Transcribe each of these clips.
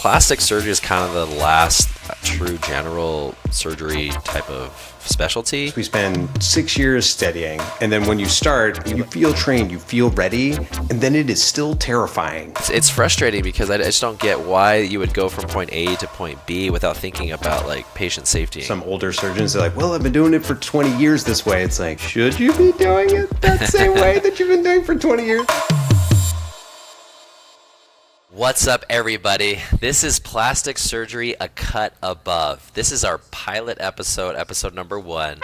plastic surgery is kind of the last true general surgery type of specialty. We spend 6 years studying, and then when you start, you feel trained, you feel ready, and then it is still terrifying. It's frustrating because I just don't get why you would go from point A to point B without thinking about like patient safety. Some older surgeons are like, well, I've been doing it for 20 years this way. It's like, should you be doing it that same way that you've been doing for 20 years? What's up, everybody? This is Plastic Surgery A Cut Above. This is our pilot episode, episode number 1.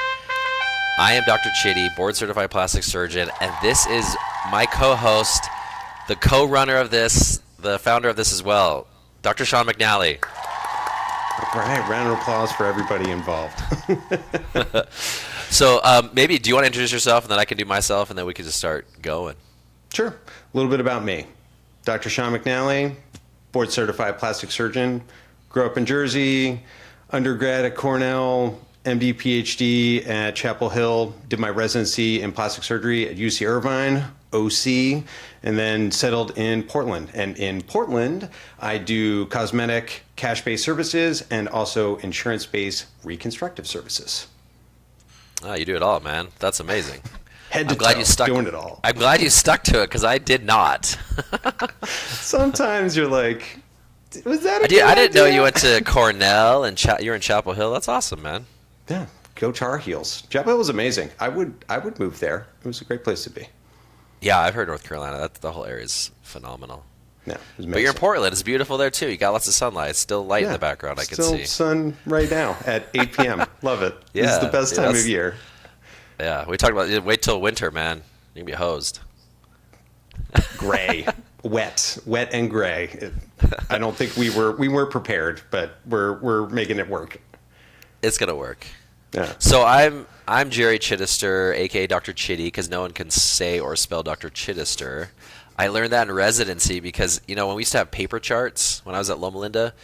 I am Dr. Chiddy, board-certified plastic surgeon, and this is my co-host, the co-runner of this, the founder of this as well, Dr. Sean McNally. All right, round of applause for everybody involved. So maybe, do you want to introduce yourself, and then I can do myself, and then we can just start going? Sure. A little bit about me. Dr. Sean McNally, board-certified plastic surgeon, grew up in Jersey, undergrad at Cornell, MD, PhD at Chapel Hill, did my residency in plastic surgery at UC Irvine, OC, and then settled in Portland. And in Portland, I do cosmetic cash-based services and also insurance-based reconstructive services. Oh, you do it all, man. That's amazing. Head to toe, doing it all. I'm glad you stuck to it because I did not. Sometimes you're like, was that I didn't know you went to Cornell and you're in Chapel Hill. That's awesome, man. Yeah, go Tar Heels. Chapel Hill was amazing. I would move there. It was a great place to be. Yeah, I've heard North Carolina. The whole area is phenomenal. Yeah, it was amazing. But you're in Portland. It's beautiful there too. You got lots of sunlight. It's still light in the background. I can see. Still sun right now at 8 p.m. Love it. Yeah, this is the best time of year. Yeah, we talked about wait till winter, man. You can be hosed. Gray, wet and gray. I don't think we weren't prepared, but we're making it work. It's gonna work. Yeah. So I'm Jerry Chidester, aka Dr. Chiddy, because no one can say or spell Dr. Chidester. I learned that in residency because when we used to have paper charts when I was at Loma Linda.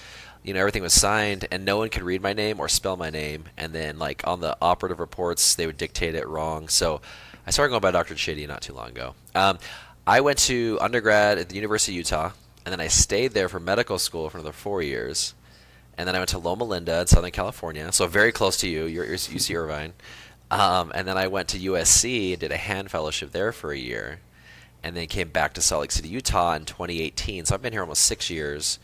Everything was signed, and no one could read my name or spell my name. And then, like, on the operative reports, they would dictate it wrong. So I started going by Dr. Chiddy not too long ago. I went to undergrad at the University of Utah, and then I stayed there for medical school for another 4 years. And then I went to Loma Linda in Southern California, so very close to you. You're UC Irvine. And then I went to USC and did a hand fellowship there for a year, and then came back to Salt Lake City, Utah in 2018. So I've been here almost 6 years.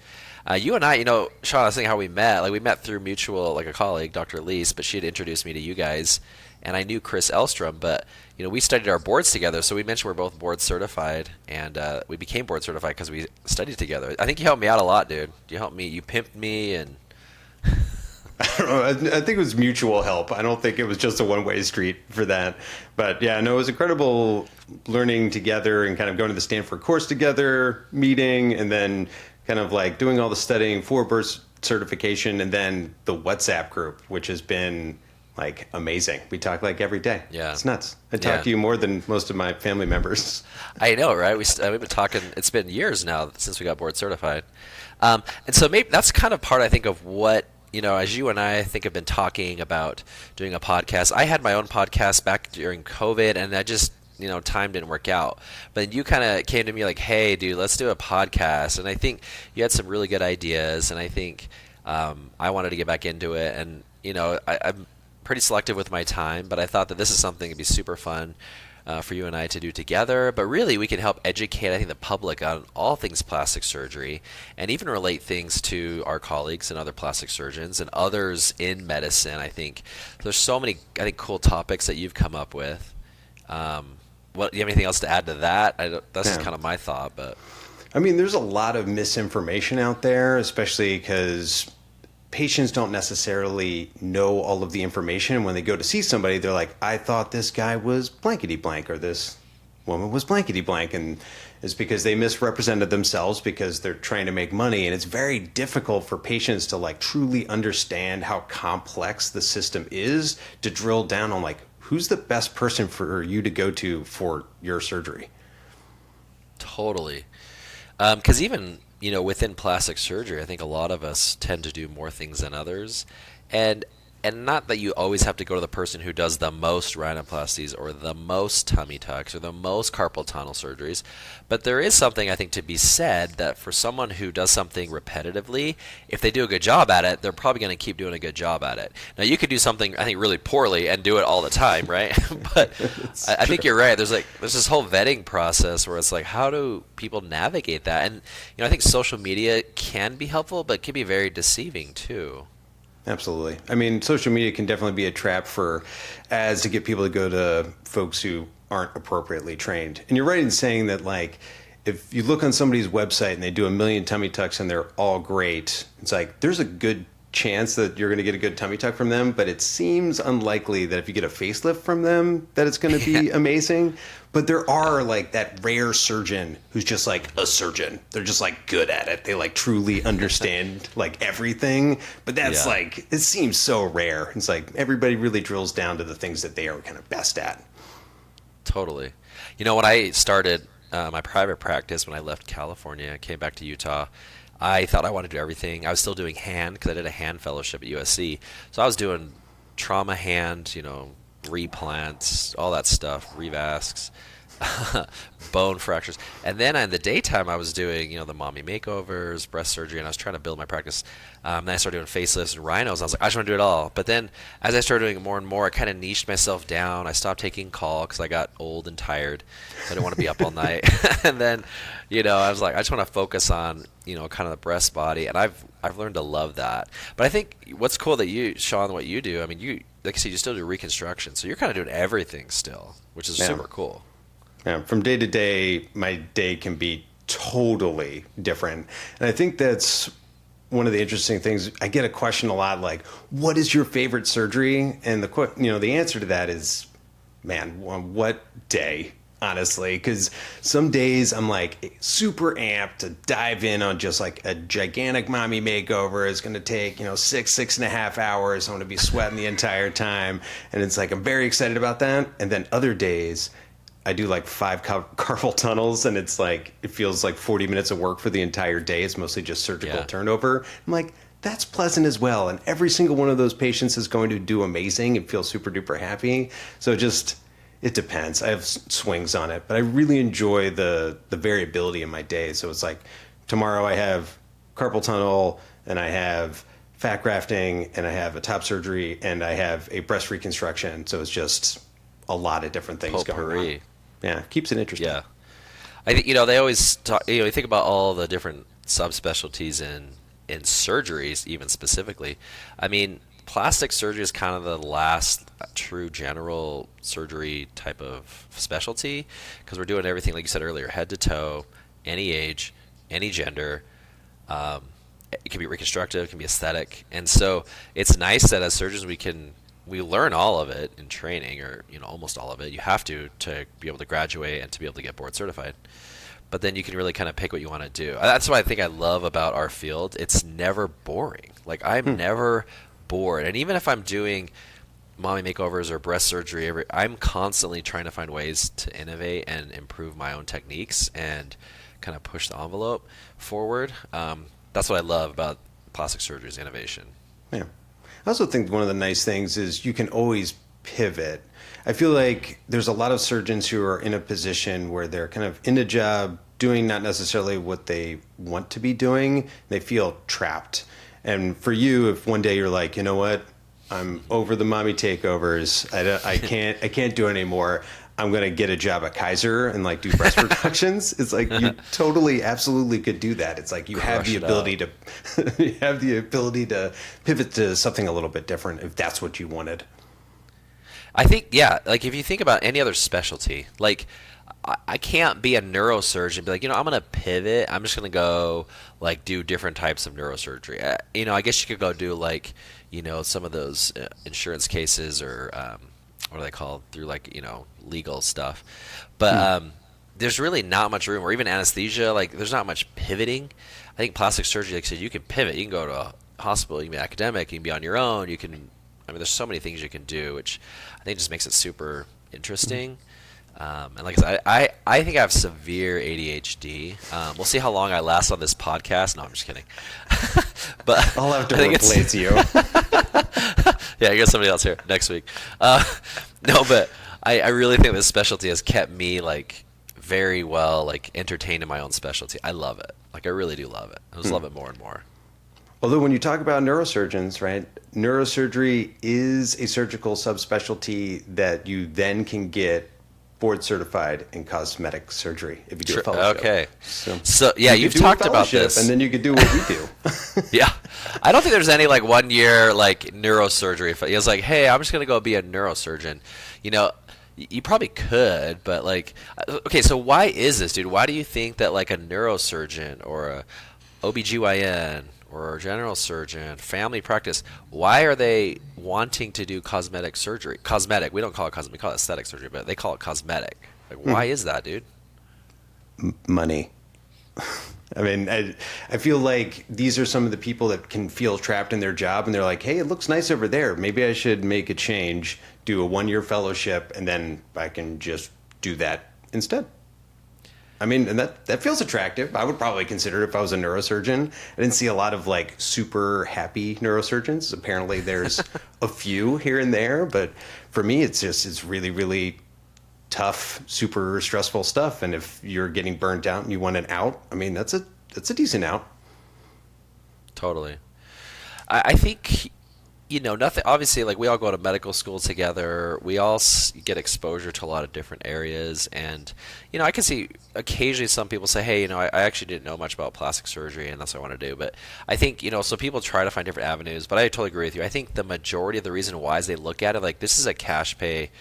You and I, Sean, I was thinking how we met. Like, we met through mutual, like a colleague, Dr. Elise, but she had introduced me to you guys, and I knew Chris Elstrom, but, we studied our boards together, so we mentioned we're both board certified, and we became board certified because we studied together. I think you helped me out a lot, dude. You helped me. You pimped me, and... I don't know. I think it was mutual help. I don't think it was just a one-way street for that. But yeah, no, it was incredible learning together and kind of going to the Stanford course together, meeting, and then kind of like doing all the studying for board certification, and then the WhatsApp group, which has been like amazing. We talk like every day. Yeah. It's nuts. I talk to you more than most of my family members. I know, right? We've been talking, it's been years now since we got board certified. And so maybe that's kind of part, I think, of what, as you and I think have been talking about doing a podcast. I had my own podcast back during COVID, and I just, time didn't work out. But you kind of came to me like, hey, dude, let's do a podcast. And I think you had some really good ideas, and I think I wanted to get back into it. And, I'm pretty selective with my time, but I thought that this is something that would be super fun for you and I to do together. But really, we can help educate, I think, the public on all things plastic surgery, and even relate things to our colleagues and other plastic surgeons and others in medicine. I think there's so many, cool topics that you've come up with. Do you have anything else to add to that? That's just kind of my thought. But I mean, there's a lot of misinformation out there, especially because patients don't necessarily know all of the information. When they go to see somebody, they're like, I thought this guy was blankety blank, or this woman was blankety blank. And it's because they misrepresented themselves because they're trying to make money. And it's very difficult for patients to like truly understand how complex the system is, to drill down on like, who's the best person for you to go to for your surgery? Totally. Because even, within plastic surgery, I think a lot of us tend to do more things than others. And and not that you always have to go to the person who does the most rhinoplasties or the most tummy tucks or the most carpal tunnel surgeries, but there is something I think to be said that for someone who does something repetitively, if they do a good job at it, they're probably going to keep doing a good job at it. Now you could do something I think really poorly and do it all the time, right? But I think you're right. There's this whole vetting process where it's like, how do people navigate that? And I think social media can be helpful, but it can be very deceiving too. Absolutely. I mean, social media can definitely be a trap for ads to get people to go to folks who aren't appropriately trained. And you're right in saying that, like, if you look on somebody's website and they do a million tummy tucks and they're all great, it's like there's a good chance that you're going to get a good tummy tuck from them, but it seems unlikely that if you get a facelift from them that it's going to be amazing. But there are like that rare surgeon who's just like a surgeon. They're just like good at it. They like truly understand like everything. But that's like, it seems so rare. It's like everybody really drills down to the things that they are kind of best at. Totally. When I started my private practice, when I left California, came back to Utah, I thought I wanted to do everything. I was still doing hand because I did a hand fellowship at USC. So I was doing trauma hand, replants, all that stuff, revascs, bone fractures. And then in the daytime, I was doing, the mommy makeovers, breast surgery, and I was trying to build my practice. Then I started doing facelifts and rhinos. I was like, I just want to do it all. But then as I started doing it more and more, I kind of niched myself down. I stopped taking call because I got old and tired. So I didn't want to be up all night. And then, I was like, I just want to focus on, kind of the breast body. And I've learned to love that. But I think what's cool that you, Sean, what you do, I mean, you, like I said, you still do reconstruction. So you're kind of doing everything still, which is super cool. Yeah, from day to day, my day can be totally different. And I think that's one of the interesting things. I get a question a lot like, what is your favorite surgery? And the answer to that is, man, on what day? Honestly, because some days I'm like super amped to dive in on just like a gigantic mommy makeover. It's going to take, 6.5 hours. I'm going to be sweating the entire time. And it's like, I'm very excited about that. And then other days I do like 5 carpal tunnels and it's like, it feels like 40 minutes of work for the entire day. It's mostly just surgical turnover. I'm like, that's pleasant as well. And every single one of those patients is going to do amazing and feel super duper happy. So it depends. I have swings on it, but I really enjoy the variability in my day. So it's like tomorrow I have carpal tunnel and I have fat grafting and I have a top surgery and I have a breast reconstruction. So it's just a lot of different things going on. Yeah, keeps it interesting. Yeah. I think, they always talk, you think about all the different subspecialties in surgeries, even specifically. I mean, plastic surgery is kind of the last true general surgery type of specialty because we're doing everything, like you said earlier, head to toe, any age, any gender. It can be reconstructive, it can be aesthetic. And so it's nice that as surgeons we learn all of it in training, or almost all of it. You have to be able to graduate and to be able to get board certified. But then you can really kind of pick what you want to do. That's what I think I love about our field. It's never boring. Like I'm never bored. And even if I'm doing mommy makeovers or breast surgery, I'm constantly trying to find ways to innovate and improve my own techniques and kind of push the envelope forward. That's what I love about plastic surgery is innovation. Yeah. I also think one of the nice things is you can always pivot. I feel like there's a lot of surgeons who are in a position where they're kind of in a job doing not necessarily what they want to be doing. They feel trapped. And for you, if one day you're like, you know what, I'm over the mommy takeovers. I can't do it anymore. I'm going to get a job at Kaiser and like do breast reductions. It's like you totally, absolutely could do that. It's like you have the ability to pivot to something a little bit different if that's what you wanted. I think, like if you think about any other specialty, like I can't be a neurosurgeon and be like, I'm going to pivot. I'm just going to go like do different types of neurosurgery. I guess you could go do like, some of those insurance cases or what are they called through like, legal stuff. But there's really not much room, or even anesthesia, like there's not much pivoting. I think plastic surgery, like I said, you can pivot. You can go to a hospital, you can be academic, you can be on your own. There's so many things you can do, which I think just makes it super interesting. And like I said, I think I have severe ADHD. We'll see how long I last on this podcast. No, I'm just kidding. But I'll have to replace you. Yeah, I guess somebody else here next week. No, but I really think this specialty has kept me like very well like entertained in my own specialty. I love it. Like I really do love it. I just love it more and more. Although when you talk about neurosurgeons, right, neurosurgery is a surgical subspecialty that you then can get board certified in cosmetic surgery if you do a fellowship. Okay. So, So yeah, you you've could do a talked about fellowship, this. and then you could do what we do. Yeah, I don't think there's any like 1 year like neurosurgery. It was like, hey, I'm just gonna go be a neurosurgeon. You know, you probably could, but like, okay, so why is this, dude? Why do you think that like a neurosurgeon or a OBGYN or a general surgeon, family practice, why are they wanting to do cosmetic surgery? Cosmetic, we don't call it cosmetic, we call it aesthetic surgery, but they call it cosmetic. Like, why is that, dude? Money. I mean, I feel like these are some of the people that can feel trapped in their job, and they're like, hey, it looks nice over there. Maybe I should make a change, do a 1 year fellowship, and then I can just do that instead. I mean, and that feels attractive. I would probably consider it if I was a neurosurgeon. I didn't see a lot of like super happy neurosurgeons. Apparently there's a few here and there, but for me, it's really, really tough, super stressful stuff. And if you're getting burnt out and you want an out, I mean, that's a decent out. Totally. I think, you know, nothing. Obviously, like we all go to medical school together. We all get exposure to a lot of different areas, and you know, I can see occasionally some people say, "Hey, you know, I actually didn't know much about plastic surgery, and that's what I want to do." But I think, you know, so people try to find different avenues. But I totally agree with you. I think the majority of the reason why is they look at it like this is a cash pay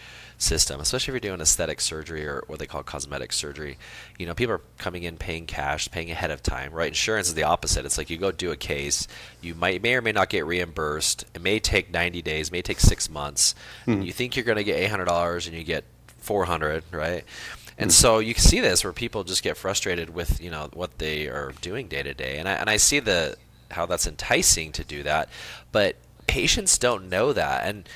system, especially if you're doing aesthetic surgery or what they call cosmetic surgery. You know, people are coming in paying cash, paying ahead of time, right? Insurance is the opposite. It's like you go do a case, you may or may not get reimbursed. It may take 90 days, may take 6 months. And you think you're going to get $800 and you get 400, right? And so you can see this where people just get frustrated with, you know, what they are doing day to day. And I see how that's enticing to do that, but patients don't know that. And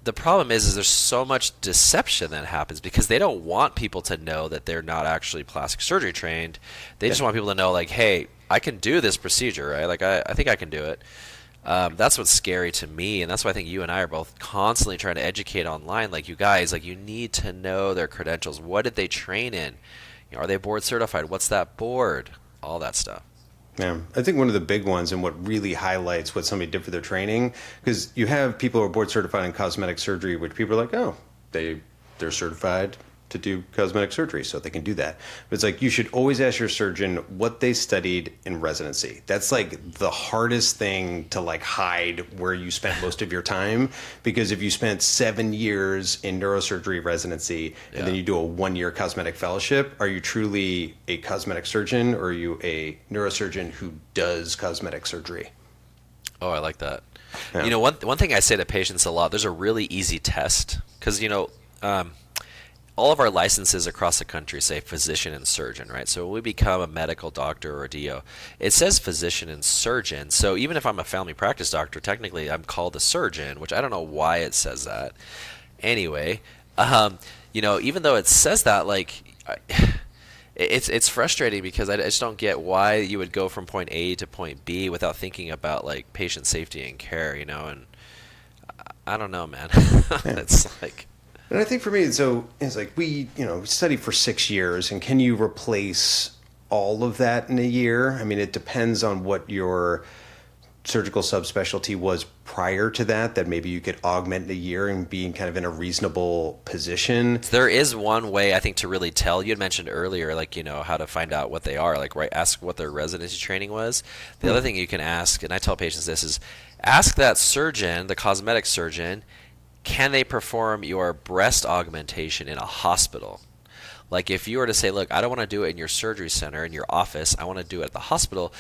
the problem is there's so much deception that happens because they don't want people to know that they're not actually plastic surgery trained. They just want people to know, like, hey, I can do this procedure, right? Like, I think I can do it. That's what's scary to me, and that's why I think you and I are both constantly trying to educate online. Like, you guys, like, you need to know their credentials. What did they train in? You know, are they board certified? What's that board? All that stuff. Yeah, I think one of the big ones and what really highlights what somebody did for their training, because you have people who are board certified in cosmetic surgery, which people are like, oh, they're certified to do cosmetic surgery, so they can do that. But it's like you should always ask your surgeon what they studied in residency. That's like the hardest thing to like hide where you spent most of your time, because if you spent 7 years in neurosurgery residency and then you do a 1 year cosmetic fellowship, are you truly a cosmetic surgeon or are you a neurosurgeon who does cosmetic surgery? Oh, I like that. Yeah. You know, one thing I say to patients a lot, there's a really easy test because, you know, all of our licenses across the country say physician and surgeon, right? So when we become a medical doctor or a DO, it says physician and surgeon. So even if I'm a family practice doctor, technically I'm called a surgeon, which I don't know why it says that. Anyway, you know, even though it says that, like, it's frustrating because I just don't get why you would go from point A to point B without thinking about like patient safety and care, you know. And I don't know, man. It's like. And I think for me, so it's like we study for 6 years, and can you replace all of that in a year? I mean, it depends on what your surgical subspecialty was prior to that maybe you could augment in a year and be kind of in a reasonable position. There is one way I think to really tell. You had mentioned earlier, like, you know, how to find out what they are, like, right, ask what their residency training was. The other thing you can ask, and I tell patients this, is ask that surgeon, the cosmetic surgeon, can they perform your breast augmentation in a hospital? Like, if you were to say, look, I don't want to do it in your surgery center, in your office, I want to do it at the hospital,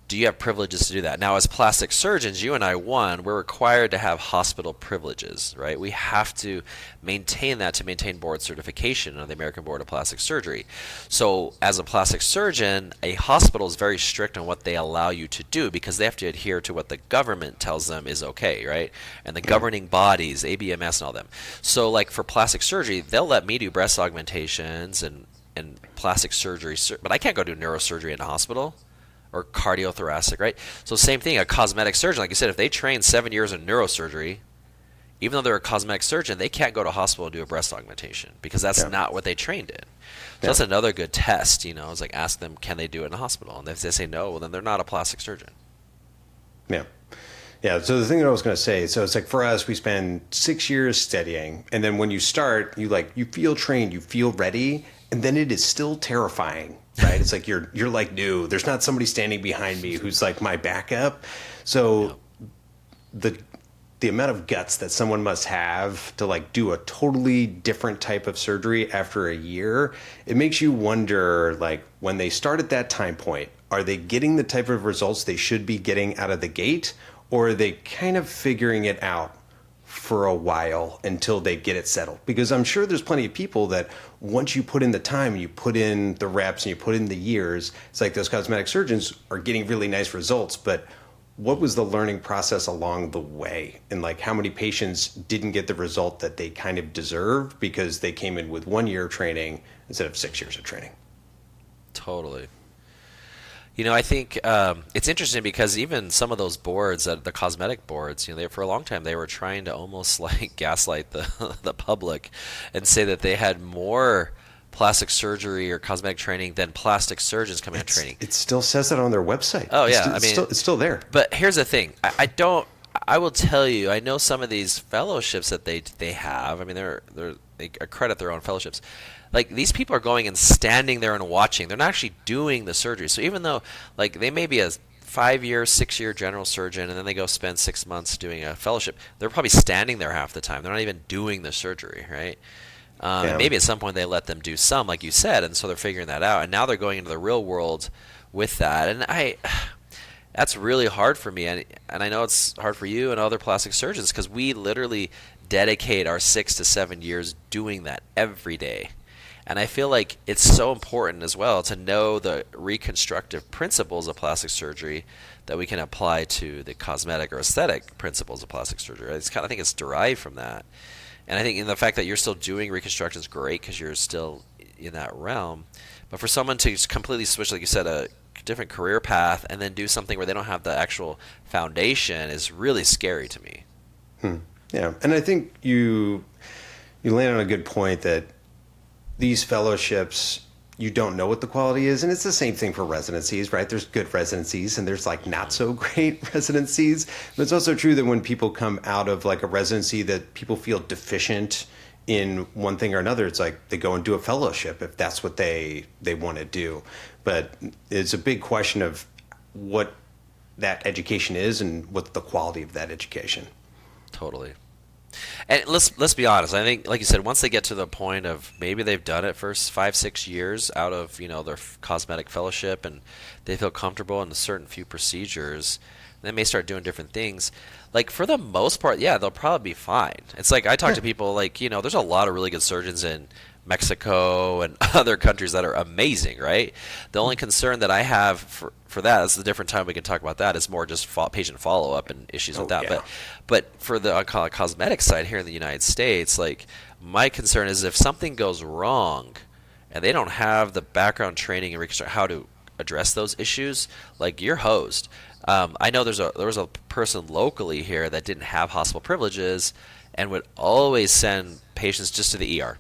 do you have privileges to do that? Now, as plastic surgeons, you and I, we're required to have hospital privileges, right? We have to maintain that to maintain board certification of the American Board of Plastic Surgery. So as a plastic surgeon, a hospital is very strict on what they allow you to do because they have to adhere to what the government tells them is okay, right? And the governing bodies, ABMS and all them. So like for plastic surgery, they'll let me do breast augmentations and plastic surgery, but I can't go do neurosurgery in a hospital. Or cardiothoracic, right? So same thing, a cosmetic surgeon, like you said, if they train 7 years in neurosurgery even though they're a cosmetic surgeon, they can't go to a hospital and do a breast augmentation because that's Yeah. not what they trained in. So Yeah. that's another good test, It's like ask them, can they do it in a hospital? And if they say no, well, then they're not a plastic surgeon. Yeah. Yeah. So the thing that I was going to say, so it's like for us, we spend 6 years studying. And then when you start, you feel trained, you feel ready. And then it is still terrifying, right? It's like you're like new. There's not somebody standing behind me who's like my backup. So the amount of guts that someone must have to like do a totally different type of surgery after a year, it makes you wonder, like, when they start at that time point, are they getting the type of results they should be getting out of the gate, or are they kind of figuring it out for a while until they get it settled? Because I'm sure there's plenty of people that once you put in the time, you put in the reps and you put in the years, it's like those cosmetic surgeons are getting really nice results, but what was the learning process along the way? And like how many patients didn't get the result that they kind of deserved because they came in with 1 year of training instead of 6 years of training? Totally. I think it's interesting because even some of those boards, the cosmetic boards, for a long time they were trying to almost like gaslight the public and say that they had more plastic surgery or cosmetic training than plastic surgeons coming out training. It still says that on their website. Oh yeah, it's still there. But here's the thing: I will tell you, I know some of these fellowships that they have. I mean, they accredit their own fellowships. Like these people are going and standing there and watching. They're not actually doing the surgery. So even though like they may be a 5-year, 6-year general surgeon, and then they go spend 6 months doing a fellowship, they're probably standing there half the time. They're not even doing the surgery, right? And maybe at some point they let them do some, like you said, and so they're figuring that out. And now they're going into the real world with that. And that's really hard for me. And I know it's hard for you and other plastic surgeons because we literally dedicate our 6 to 7 years doing that every day. And I feel like it's so important as well to know the reconstructive principles of plastic surgery that we can apply to the cosmetic or aesthetic principles of plastic surgery. I think it's derived from that. And I think in the fact that you're still doing reconstruction is great because you're still in that realm. But for someone to just completely switch, like you said, a different career path and then do something where they don't have the actual foundation is really scary to me. Yeah, and I think you land on a good point that these fellowships, you don't know what the quality is, and it's the same thing for residencies, right? There's good residencies and there's like not so great residencies, but it's also true that when people come out of like a residency that people feel deficient in one thing or another, it's like they go and do a fellowship if that's what they want to do. But it's a big question of what that education is and what's the quality of that education. Totally. And let's be honest. I think, like you said, once they get to the point of maybe they've done it for 5-6 years out of their cosmetic fellowship, and they feel comfortable in a certain few procedures, they may start doing different things. Like for the most part, yeah, they'll probably be fine. It's like I talk to people like there's a lot of really good surgeons in Mexico and other countries that are amazing, right? The only concern that I have for that, that's a different time we can talk about that, is more just patient follow-up and issues with that. Yeah. But for the cosmetic side here in the United States, like my concern is if something goes wrong and they don't have the background training and reconstruct how to address those issues, like you're hosed. I know there was a person locally here that didn't have hospital privileges and would always send patients just to the ER.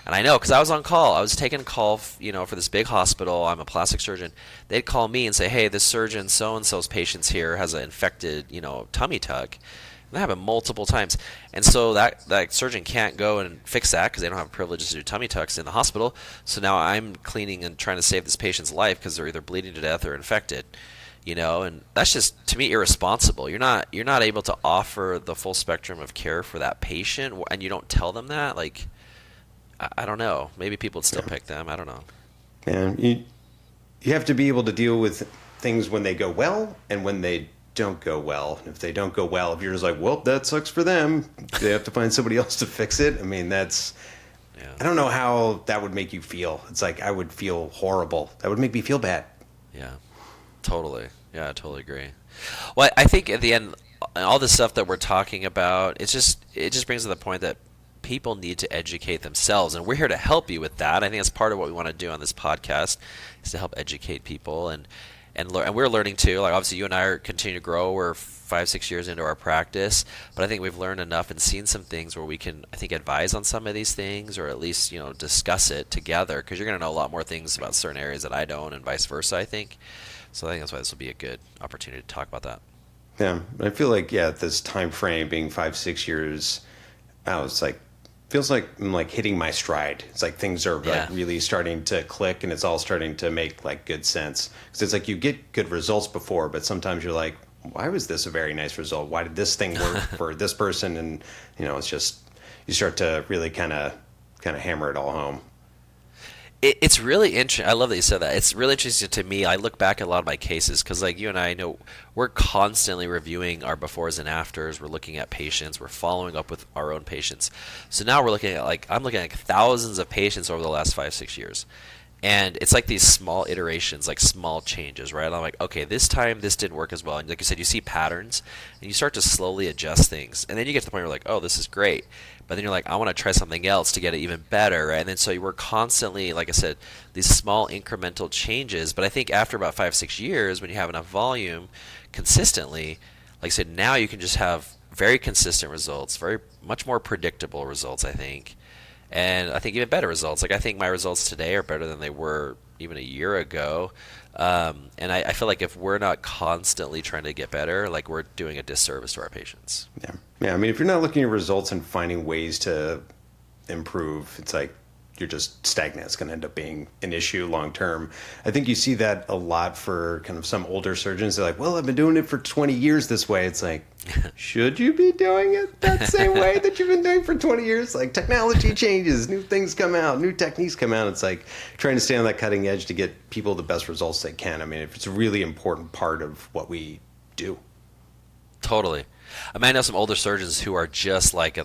And I know because I was on call. I was taking a call, for this big hospital. I'm a plastic surgeon. They'd call me and say, "Hey, this surgeon so-and-so's patients here has an infected, tummy tuck." And that happened multiple times. And so that surgeon can't go and fix that because they don't have privileges to do tummy tucks in the hospital. So now I'm cleaning and trying to save this patient's life because they're either bleeding to death or infected. And that's just, to me, irresponsible. You're not able to offer the full spectrum of care for that patient, and you don't tell them that. Like, I don't know. Maybe people would still pick them. I don't know. And you have to be able to deal with things when they go well and when they don't go well. If they don't go well, if you're just like, well, that sucks for them, they have to find somebody else to fix it. I mean, I don't know how that would make you feel. It's like I would feel horrible. That would make me feel bad. Yeah, totally. Yeah, I totally agree. Well, I think at the end, all the stuff that we're talking about, it just brings to the point that people need to educate themselves, and we're here to help you with that. I think that's part of what we want to do on this podcast is to help educate people, and and we're learning too. Like obviously, you and I are continuing to grow. We're 5, 6 years into our practice, but I think we've learned enough and seen some things where we can, I think, advise on some of these things, or at least discuss it together. Because you're going to know a lot more things about certain areas that I don't, and vice versa. I think. So I think that's why this will be a good opportunity to talk about that. Yeah, I feel like this time frame being 5, 6 years, it's like feels like I'm like hitting my stride. It's like things are like really starting to click, and it's all starting to make like good sense. Because it's like you get good results before, but sometimes you're like, why was this a very nice result? Why did this thing work for this person? And it's just you start to really kind of hammer it all home. It's really interesting. I love that you said that. It's really interesting to me. I look back at a lot of my cases because, like you and I know, we're constantly reviewing our befores and afters. We're looking at patients. We're following up with our own patients. So now we're looking at I'm looking at thousands of patients over the last 5, 6 years. And it's like these small iterations, like small changes, right? I'm like, okay, this time this didn't work as well. And like you said, you see patterns and you start to slowly adjust things. And then you get to the point where you're like, oh, this is great. But then you're like, I want to try something else to get it even better. And then so you were constantly, like I said, these small incremental changes. But I think after about 5, 6 years, when you have enough volume consistently, like I said, now you can just have very consistent results, very much more predictable results, I think. And I think even better results. Like I think my results today are better than they were even a year ago. And I feel like if we're not constantly trying to get better, like we're doing a disservice to our patients. Yeah. I mean, if you're not looking at results and finding ways to improve, it's like you're just stagnant. It's going to end up being an issue long term. I think you see that a lot for kind of some older surgeons. They're like, well, I've been doing it for 20 years this way. It's like, should you be doing it that same way that you've been doing for 20 years? Like technology changes, new things come out, new techniques come out. It's like trying to stay on that cutting edge to get people the best results they can. I mean, if it's a really important part of what we do. Totally. I mean, I know some older surgeons who are just like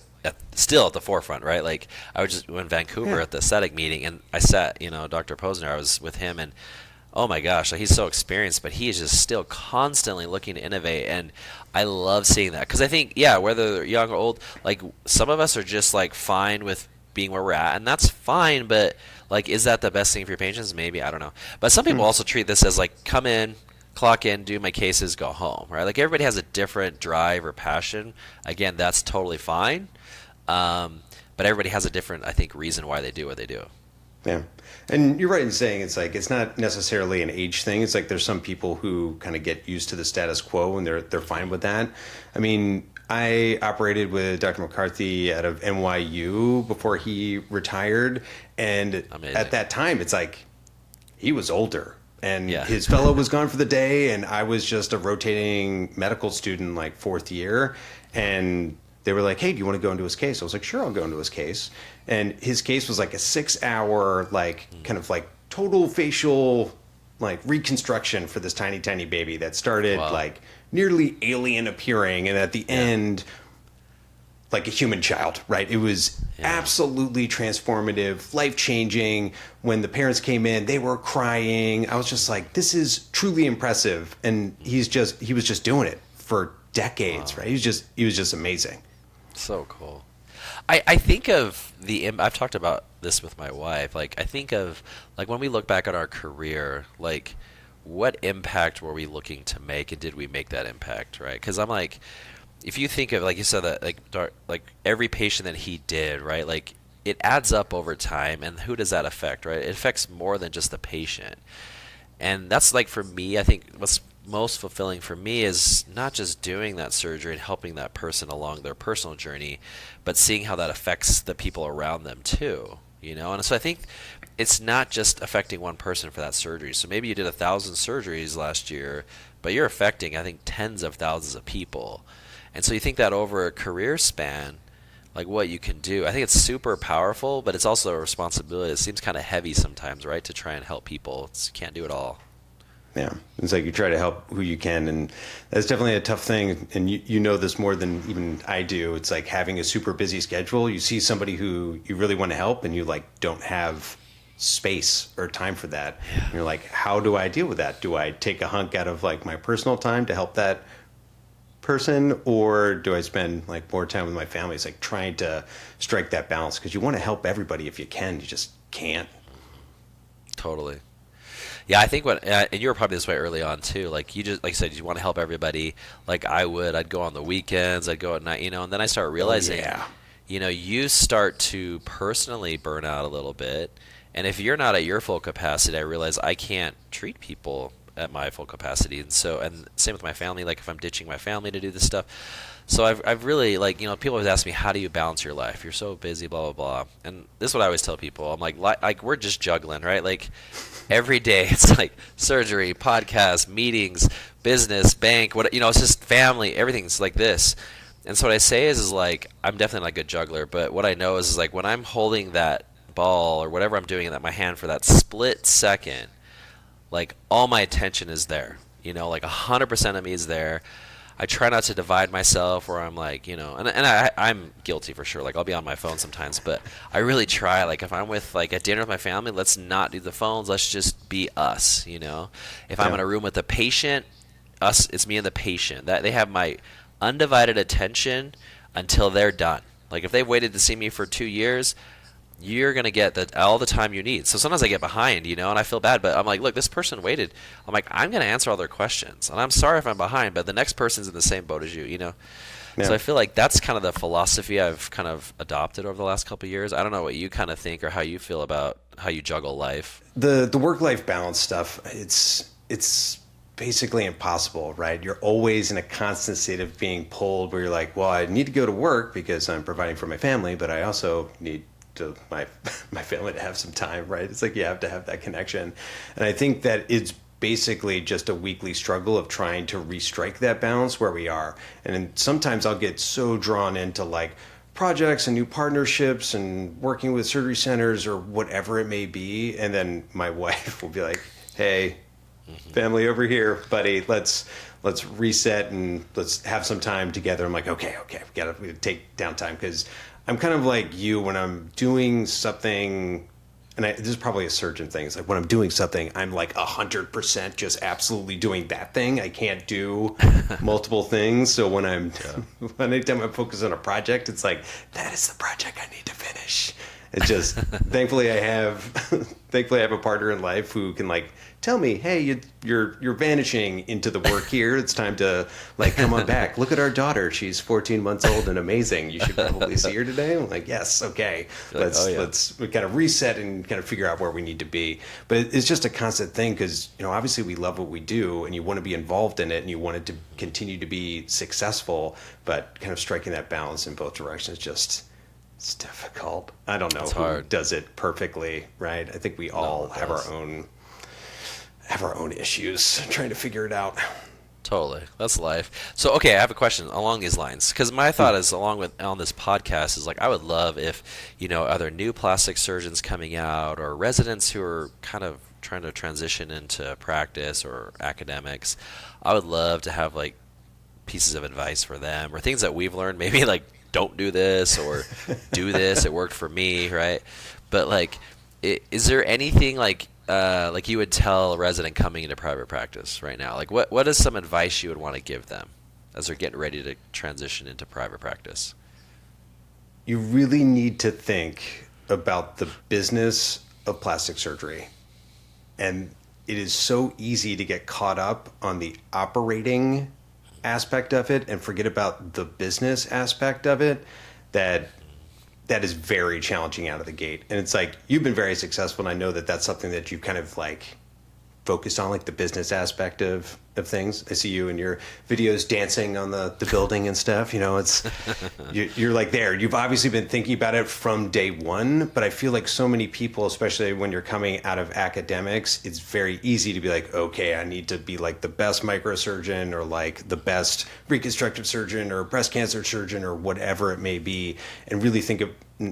still at the forefront, right? Like I was just in Vancouver at the aesthetic meeting, and I sat, Dr. Posner, I was with him, and oh my gosh, like he's so experienced, but he is just still constantly looking to innovate, and I love seeing that because I think, whether they're young or old, like some of us are just like fine with being where we're at, and that's fine, but like, is that the best thing for your patients? Maybe, I don't know. But some people also treat this as like, come in, clock in, do my cases, go home, right? Like everybody has a different drive or passion. Again, that's totally fine. But everybody has a different, I think, reason why they do what they do. Yeah. And you're right in saying it's like it's not necessarily an age thing. It's like there's some people who kind of get used to the status quo and they're fine with that. I mean, I operated with Dr. McCarthy out of NYU before he retired, and Amazing. At that time it's like he was older. And his fellow was gone for the day, and I was just a rotating medical student, like fourth year. And they were like, hey, do you want to go into his case? I was like, sure, I'll go into his case. And his case was like a 6-hour, like kind of like total facial like reconstruction for this tiny, tiny baby that started like nearly alien appearing. And at the end, like a human child, right? It was absolutely transformative, life-changing. When the parents came in, they were crying. I was just like, this is truly impressive. And he was just doing it for decades, right? He was just amazing. So cool. I think of I've talked about this with my wife. Like, I think of, like, when we look back at our career, like, what impact were we looking to make, and did we make that impact, right? Because I'm like, if you think of, like you said, that like every patient that he did, right? Like it adds up over time, and who does that affect, right? It affects more than just the patient. And that's like, for me, I think what's most fulfilling for me is not just doing that surgery and helping that person along their personal journey, but seeing how that affects the people around them too, And so I think it's not just affecting one person for that surgery. So maybe you did 1,000 surgeries last year, but you're affecting, I think, tens of thousands of people. And so you think that over a career span, like what you can do, I think it's super powerful, but it's also a responsibility. It seems kind of heavy sometimes, right, to try and help people. You can't do it all. Yeah, it's like you try to help who you can, and that's definitely a tough thing. And you know this more than even I do. It's like having a super busy schedule. You see somebody who you really want to help, and you like don't have space or time for that. Yeah. And you're like, how do I deal with that? Do I take a hunk out of like my personal time to help that person, or do I spend like more time with my family? It's like trying to strike that balance, because you want to help everybody if you can. You just can't. Totally. Yeah, I think and you were probably this way early on too. Like you just, like I said, you want to help everybody. Like I would, I'd go on the weekends, I'd go at night, and then I start Oh realizing, yeah. you start to personally burn out a little bit. And if you're not at your full capacity, I realize I can't treat people at my full capacity. And so, and same with my family, like if I'm ditching my family to do this stuff. So I've really, like, people always ask me, how do you balance your life? You're so busy, blah, blah, blah. And this is what I always tell people. I'm like we're just juggling, right? Like every day it's like surgery, podcast, meetings, business, bank, what, it's just family, everything's like this. And so what I say is like, I'm definitely not a good juggler, but what I know is like when I'm holding that ball or whatever I'm doing in my hand for that split second, like all my attention is there, like 100% of me is there. I try not to divide myself where I'm like, I'm guilty for sure. Like I'll be on my phone sometimes, but I really try. Like if I'm with like at dinner with my family, let's not do the phones. Let's just be us, If I'm in a room with a patient, it's me and the patient. That they have my undivided attention until they're done. Like if they've waited to see me for 2 years, you're going to get all the time you need. So sometimes I get behind, and I feel bad, but I'm like, look, this person waited. I'm like, I'm going to answer all their questions. And I'm sorry if I'm behind, but the next person's in the same boat as you, Yeah. So I feel like that's kind of the philosophy I've kind of adopted over the last couple of years. I don't know what you kind of think or how you feel about how you juggle life. The work-life balance stuff, it's basically impossible, right? You're always in a constant state of being pulled where you're like, well, I need to go to work because I'm providing for my family, but I also need to my family to have some time, right? It's like you have to have that connection. And I think that it's basically just a weekly struggle of trying to restrike that balance where we are. And then sometimes I'll get so drawn into like projects and new partnerships and working with surgery centers or whatever it may be. And then my wife will be like, hey, family over here, buddy, let's reset and let's have some time together. I'm like, okay, we gotta take downtime because I'm kind of like you when I'm doing something, and this is probably a surgeon thing. It's like when I'm doing something, I'm like 100% just absolutely doing that thing. I can't do multiple things. So when anytime I'm focused on a project, it's like, that is the project I need to finish. It's just, thankfully I have a partner in life who can like tell me, hey, you're vanishing into the work here. It's time to like come on back. Look at our daughter. She's 14 months old and amazing. You should probably see her today. I'm like, yes, okay. Let's kind of reset and kind of figure out where we need to be. But it's just a constant thing because obviously we love what we do and you want to be involved in it and you want it to continue to be successful. But kind of striking that balance in both directions it's difficult. I don't know who does it perfectly, right? I think we all have our own issues trying to figure it out. Totally. That's life. So, okay, I have a question along these lines. Because my thought is, on this podcast, is like, I would love if, other new plastic surgeons coming out or residents who are kind of trying to transition into practice or academics, I would love to have, like, pieces of advice for them or things that we've learned, maybe, like, don't do this or do this. It worked for me, right? But, like, is there anything, like you would tell a resident coming into private practice right now? Like what is some advice you would want to give them as they're getting ready to transition into private practice? You really need to think about the business of plastic surgery. And it is so easy to get caught up on the operating aspect of it and forget about the business aspect of it that is very challenging out of the gate. And it's like, you've been very successful, and I know that that's something that you've kind of like focused on, like the business aspect of things. I see you in your videos dancing on the building and stuff. It's you're like there. You've obviously been thinking about it from day one, but I feel like so many people, especially when you're coming out of academics, it's very easy to be like, okay, I need to be like the best microsurgeon or like the best reconstructive surgeon or breast cancer surgeon or whatever it may be, and really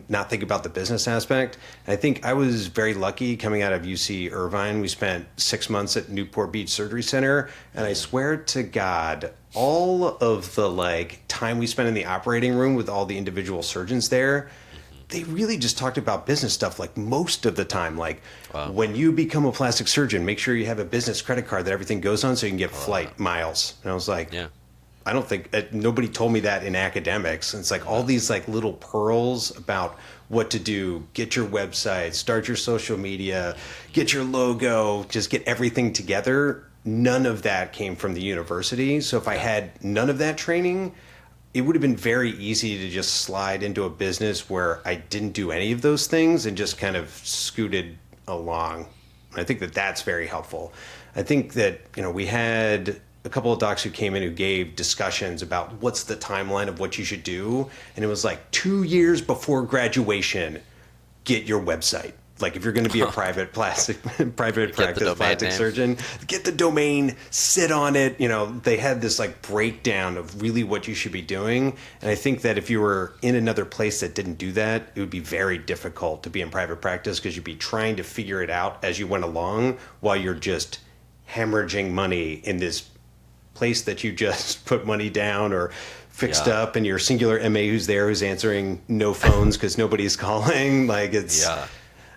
not think about the business aspect. And I think I was very lucky coming out of UC Irvine. We spent 6 months at Newport Beach Surgery Center, and I swear to God, all of the like time we spent in the operating room with all the individual surgeons there, they really just talked about business stuff like most of the time. Like, wow, when you become a plastic surgeon, make sure you have a business credit card that everything goes on so you can get flight miles. And I was like, yeah, I don't think nobody told me that in academics. And it's like all these like little pearls about what to do, get your website, start your social media, get your logo, just get everything together. None of that came from the university. So if I had none of that training, it would have been very easy to just slide into a business where I didn't do any of those things and just kind of scooted along. I think that that's very helpful. I think that, we had a couple of docs who came in who gave discussions about what's the timeline of what you should do. And it was like 2 years before graduation, get your website. Like if you're going to be a private practice plastic surgeon, get the domain, sit on it. They had this like breakdown of really what you should be doing. And I think that if you were in another place that didn't do that, it would be very difficult to be in private practice because you'd be trying to figure it out as you went along while you're just hemorrhaging money in this place that you just put money down or fixed up, and your singular MA who's there who's answering no phones because nobody's calling. Like it's...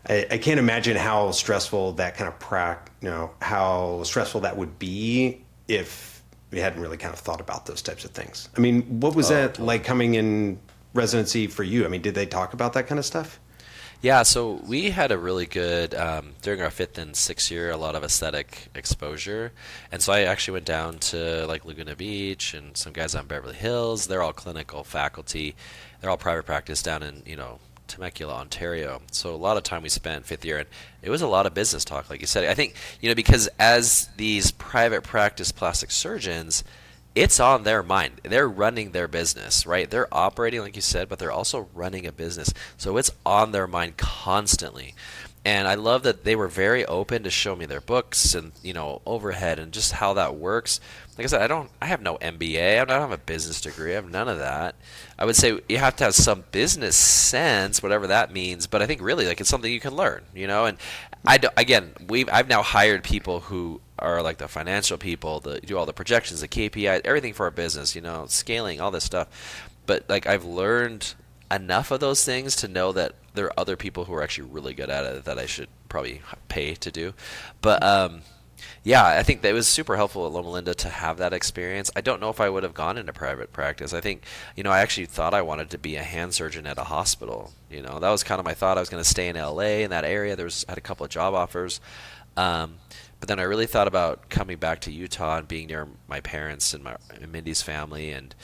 I can't imagine how stressful that kind of how stressful that would be if we hadn't really kind of thought about those types of things. I mean, what was that like coming in residency for you? I mean, did they talk about that kind of stuff? Yeah, so we had a really good, during our 5th and 6th year, a lot of aesthetic exposure. And so I actually went down to like Laguna Beach and some guys on Beverly Hills. They're all clinical faculty. They're all private practice down in, Temecula, Ontario. So a lot of time we spent 5th year, and it was a lot of business talk, like you said. I think, because as these private practice plastic surgeons, it's on their mind. They're running their business, right? They're operating, like you said, but they're also running a business. So it's on their mind constantly. And I love that they were very open to show me their books and, overhead and just how that works. Like I said, I have no MBA. I don't have a business degree. I have none of that. I would say you have to have some business sense, whatever that means. But I think really, like, it's something you can learn, And I've now hired people who are like the financial people, do all the projections, the KPI, everything for our business, scaling, all this stuff. But like I've learned enough of those things to know that there are other people who are actually really good at it that I should probably pay to do. But I think that it was super helpful at Loma Linda to have that experience. I don't know if I would have gone into private practice. I think, I actually thought I wanted to be a hand surgeon at a hospital. That was kind of my thought. I was going to stay in LA, in that area. I had a couple of job offers. But then I really thought about coming back to Utah and being near my parents and Mindy's family, and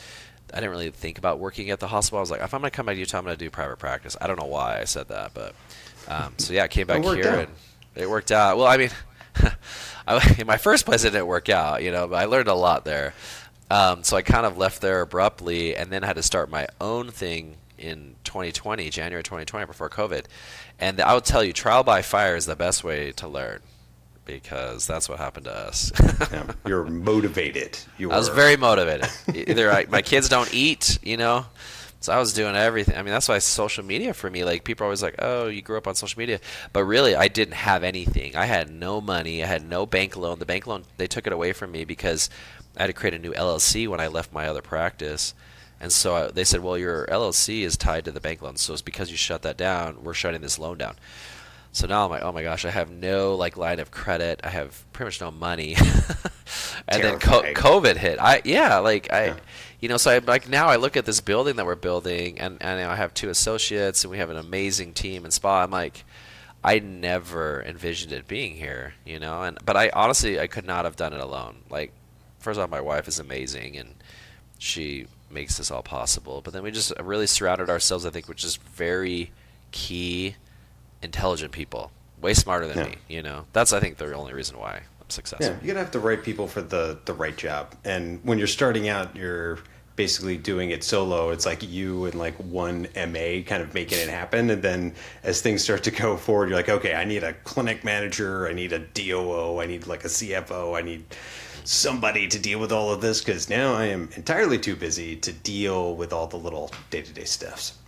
I didn't really think about working at the hospital. I was like, if I'm going to come back to Utah, I'm going to do private practice. I don't know why I said that, but I came back here and it worked out. Well, I mean, in my first place it didn't work out, but I learned a lot there. So I kind of left there abruptly and then had to start my own thing in 2020, January 2020, before COVID. And I would tell you, trial by fire is the best way to learn, because that's what happened to us. You're motivated. I was very motivated. Either my kids don't eat, so I was doing everything. I mean, that's why social media for me, like, people are always like, oh, you grew up on social media. But really, I didn't have anything. I had no money. I had no bank loan. The bank loan, they took it away from me because I had to create a new LLC when I left my other practice. And so they said, well, your LLC is tied to the bank loan. So it's because you shut that down, we're shutting this loan down. So now I'm like, oh my gosh, I have no line of credit. I have pretty much no money. And then COVID hit. So I like, now I look at this building that we're building, and I have 2 associates, and we have an amazing team and spa. I'm like, I never envisioned it being here, but I honestly, I could not have done it alone. Like, first off, my wife is amazing, and she makes this all possible. But then we just really surrounded ourselves, I think, with just very key, intelligent people, way smarter than me. That's, I think, the only reason why I'm successful. Yeah, you're gonna have the right people for the right job. And when you're starting out, you're basically doing it solo. It's like you and like one MA kind of making it happen. And then as things start to go forward, you're like, okay, I need a clinic manager, I need a DOO, I need like a CFO, I need somebody to deal with all of this, because now I am entirely too busy to deal with all the little day-to-day stuffs.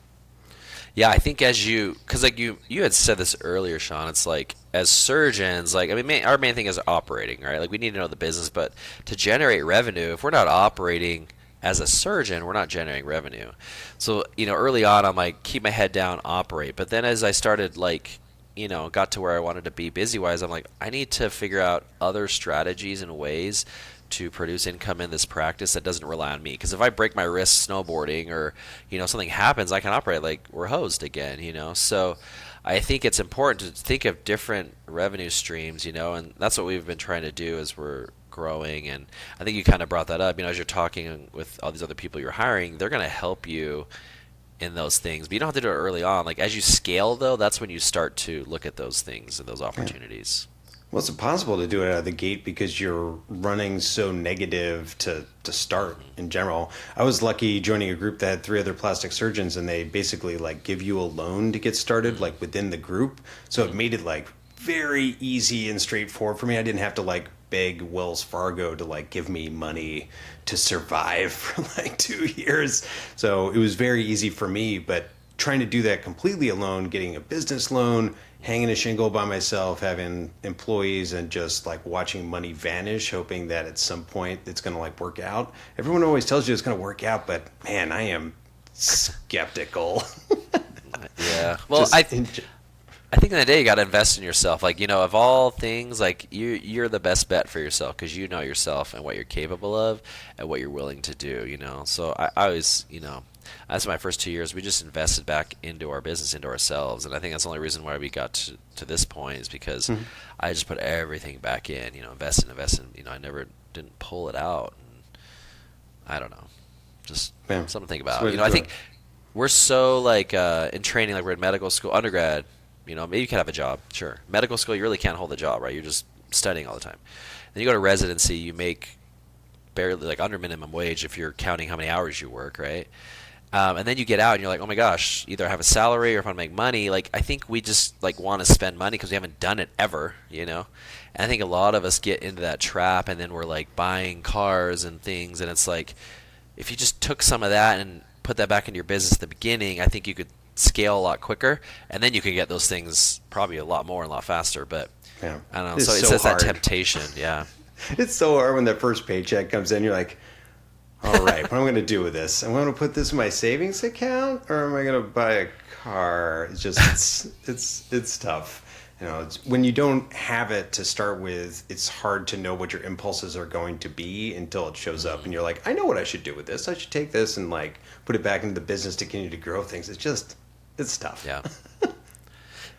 Yeah, I think because like you had said this earlier, Sean, it's like as surgeons, like, I mean, our main thing is operating, right? Like, we need to know the business, but to generate revenue, if we're not operating as a surgeon, we're not generating revenue. So, early on, I'm like, keep my head down, operate. But then as I started, like, got to where I wanted to be busy-wise, I'm like, I need to figure out other strategies and ways to produce income in this practice that doesn't rely on me. Because if I break my wrist snowboarding, or something happens, I can operate like we're hosed again. So I think it's important to think of different revenue streams. And that's what we've been trying to do as we're growing. And I think you kind of brought that up. As you're talking with all these other people you're hiring, they're going to help you in those things, but you don't have to do it early on. Like as you scale, though, that's when you start to look at those things and those opportunities. Well, it's impossible to do it out of the gate because you're running so negative to start in general. I was lucky joining a group that had 3 other plastic surgeons, and they basically like give you a loan to get started, like within the group. So it made it like very easy and straightforward for me. I didn't have to like beg Wells Fargo to like give me money to survive for like 2 years. So it was very easy for me, but trying to do that completely alone, getting a business loan, hanging a shingle by myself, having employees, and just like watching money vanish, hoping that at some point it's going to like work out. Everyone always tells you it's going to work out, but man, I am skeptical. Yeah. Well, I think in the day you got to invest in yourself. Like, of all things, like you're the best bet for yourself because you know yourself and what you're capable of and what you're willing to do, So I always, that's my first 2 years. We just invested back into our business, into ourselves. And I think that's the only reason why we got to this point is because I just put everything back in, invest in. I never didn't pull it out. And I don't know. Just something to think about. I think we're so like in training, like we're in medical school, undergrad. Maybe you can have a job, sure. Medical school, you really can't hold a job, right? You're just studying all the time. Then you go to residency, you make barely like under minimum wage if you're counting how many hours you work, right? And then you get out and you're like, oh my gosh, either I have a salary or if I make money. Like I think we just like want to spend money because we haven't done it ever, And I think a lot of us get into that trap, and then we're like buying cars and things, and it's like if you just took some of that and put that back into your business at the beginning, I think you could scale a lot quicker, and then you can get those things probably a lot more and a lot faster. But I don't know. So it's that temptation. Yeah. It's so hard when that first paycheck comes in. You're like, all right, what am I going to do with this? Am I going to put this in my savings account, or am I going to buy a car? It's just it's tough. When you don't have it to start with, it's hard to know what your impulses are going to be until it shows up, and you're like, I know what I should do with this. I should take this and like put it back into the business to continue to grow things. It's tough. Yeah.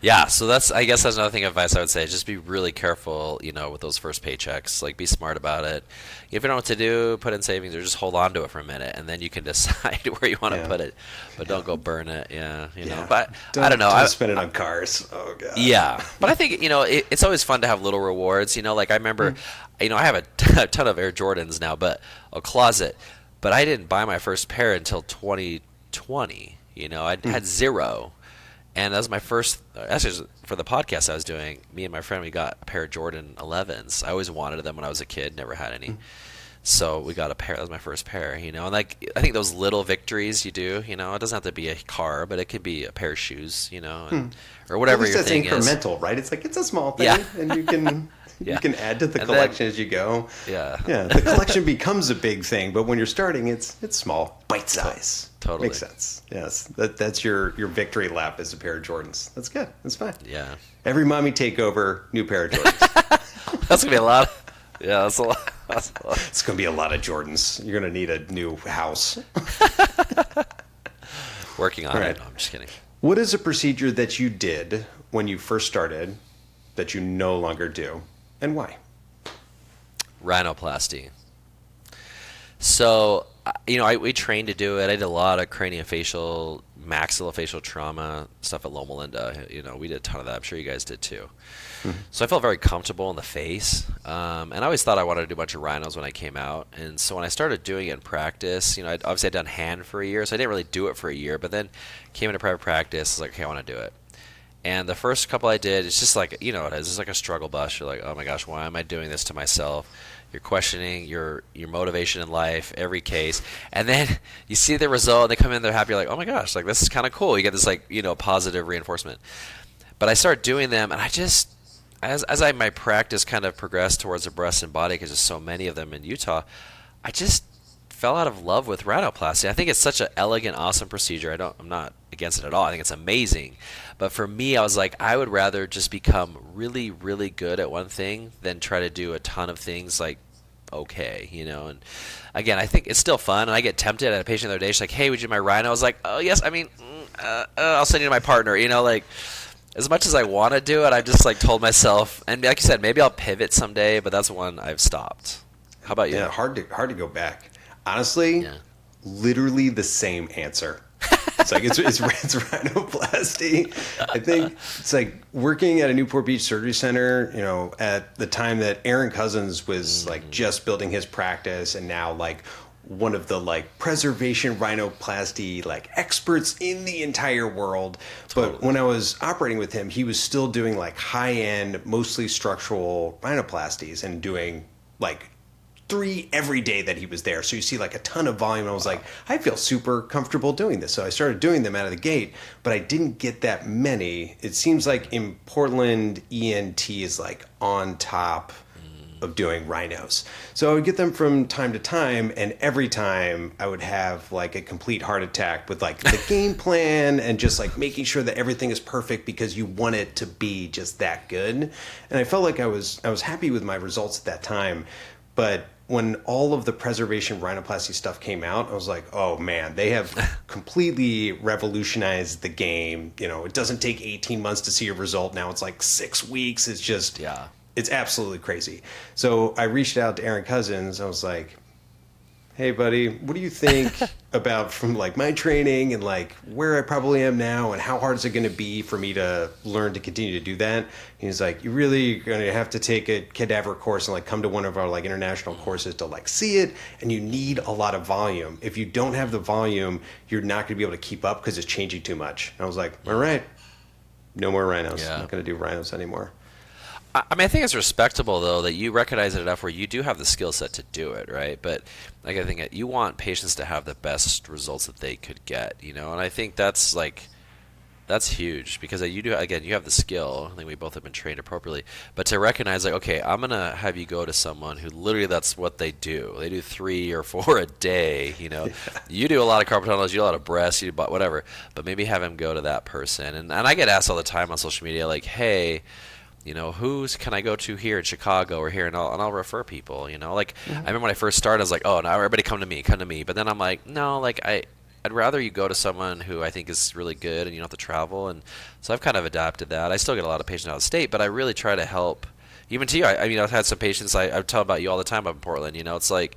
Yeah, so I guess that's another thing of advice I would say. Just be really careful, with those first paychecks. Like, be smart about it. If you don't know what to do, put in savings or just hold on to it for a minute, and then you can decide where you want to put it. But don't go burn it. Yeah, But I don't know. Don't spend it on cars. Oh god. Yeah, but I think it's always fun to have little rewards. Like I remember, I have a ton of Air Jordans now, but a closet. But I didn't buy my first pair until 2020. I had 0. And that was my first, actually for the podcast I was doing, me and my friend, we got a pair of Jordan 11s. I always wanted them when I was a kid, never had any. So we got a pair, that was my first pair, And like, I think those little victories you do, it doesn't have to be a car, but it could be a pair of shoes, or whatever your thing is. It's incremental, right? It's like, it's a small thing, and you can... You can add to the collection as you go. Yeah. The collection becomes a big thing, but when you're starting, it's small, bite size. Totally makes sense. Yes, that's your victory lap as a pair of Jordans. That's good. That's fine. Yeah. Every mommy takeover, new pair of Jordans. That's gonna be a lot. Yeah, that's a lot. It's gonna be a lot of Jordans. You're gonna need a new house. Working on it. No, I'm just kidding. What is a procedure that you did when you first started that you no longer do? And why? Rhinoplasty. So, we trained to do it. I did a lot of craniofacial, maxillofacial trauma stuff at Loma Linda. We did a ton of that. I'm sure you guys did too. So I felt very comfortable in the face. And I always thought I wanted to do a bunch of rhinos when I came out. And so when I started doing it in practice, obviously I'd done hand for a year, so I didn't really do it for a year. But then came into private practice, I was like, okay, I want to do it. And the first couple I did, it's just like, it's just like a struggle bus. You're like, oh my gosh, why am I doing this to myself? You're questioning your motivation in life, every case. And then you see the result, and they come in, they're happy. You're like, oh my gosh, like this is kind of cool. You get this like, positive reinforcement. But I started doing them, and I just, as my practice kind of progressed towards the breast and body, because there's so many of them in Utah, I just fell out of love with rhinoplasty. I think it's such an elegant, awesome procedure. I'm not against it at all. I think it's amazing. But for me, I was like, I would rather just become really, really good at one thing than try to do a ton of things like okay, And again, I think it's still fun, and I get tempted. I had a patient the other day. She's like, "Hey, would you do my rhino?" I was like, "Oh yes." I mean, I'll send you to my partner. Like as much as I want to do it, I've just like told myself, and like you said, maybe I'll pivot someday, but that's one I've stopped. How about you? Yeah, hard to go back. Honestly, Yeah. literally the same answer. It's like it's rhinoplasty. I think it's like working at a Newport Beach Surgery Center. At the time that Aaron Cousins was like just building his practice, and now like one of the like preservation rhinoplasty like experts in the entire world. Totally. But when I was operating with him, he was still doing like high end, mostly structural rhinoplasties and doing like 3 every day that he was there. So you see like a ton of volume. I was like, I feel super comfortable doing this. So I started doing them out of the gate, but I didn't get that many. It seems like in Portland, ENT is like on top of doing rhinos. So I would get them from time to time, and every time I would have like a complete heart attack with like the game plan and just like making sure that everything is perfect because you want it to be just that good. And I felt like I was happy with my results at that time. But when all of the preservation rhinoplasty stuff came out, I was like, oh man, they have completely revolutionized the game. It doesn't take 18 months to see a result. Now it's like 6 weeks. It's just, it's absolutely crazy. So I reached out to Aaron Cousins. I was like, hey buddy, what do you think about from like my training and like where I probably am now, and how hard is it going to be for me to learn to continue to do that? He's like, you really going to have to take a cadaver course and like come to one of our like international courses to like see it, and you need a lot of volume. If you don't have the volume, you're not going to be able to keep up because it's changing too much. And I was like, all right, no more rhinos. I'm not going to do rhinos anymore. I mean, I think it's respectable though that you recognize it enough where you do have the skill set to do it, right? But like I think you want patients to have the best results that they could get, and I think that's huge because you do, again, you have the skill. I think we both have been trained appropriately, but to recognize like, okay, I'm gonna have you go to someone who literally that's what they do. They do 3 or 4 a day. You do a lot of carpal tunnels, you do a lot of breasts, you do whatever, but maybe have him go to that person. And I get asked all the time on social media like, hey, who's can I go to here in Chicago or here, and I'll refer people. Like I remember when I first started, I was like, oh, now everybody come to me. But then I'm like, no, like I'd rather you go to someone who I think is really good, and you don't have to travel. And so I've kind of adapted that. I still get a lot of patients out of state, but I really try to help. Even to you, I mean, I've had some patients I tell about you all the time up in Portland. It's like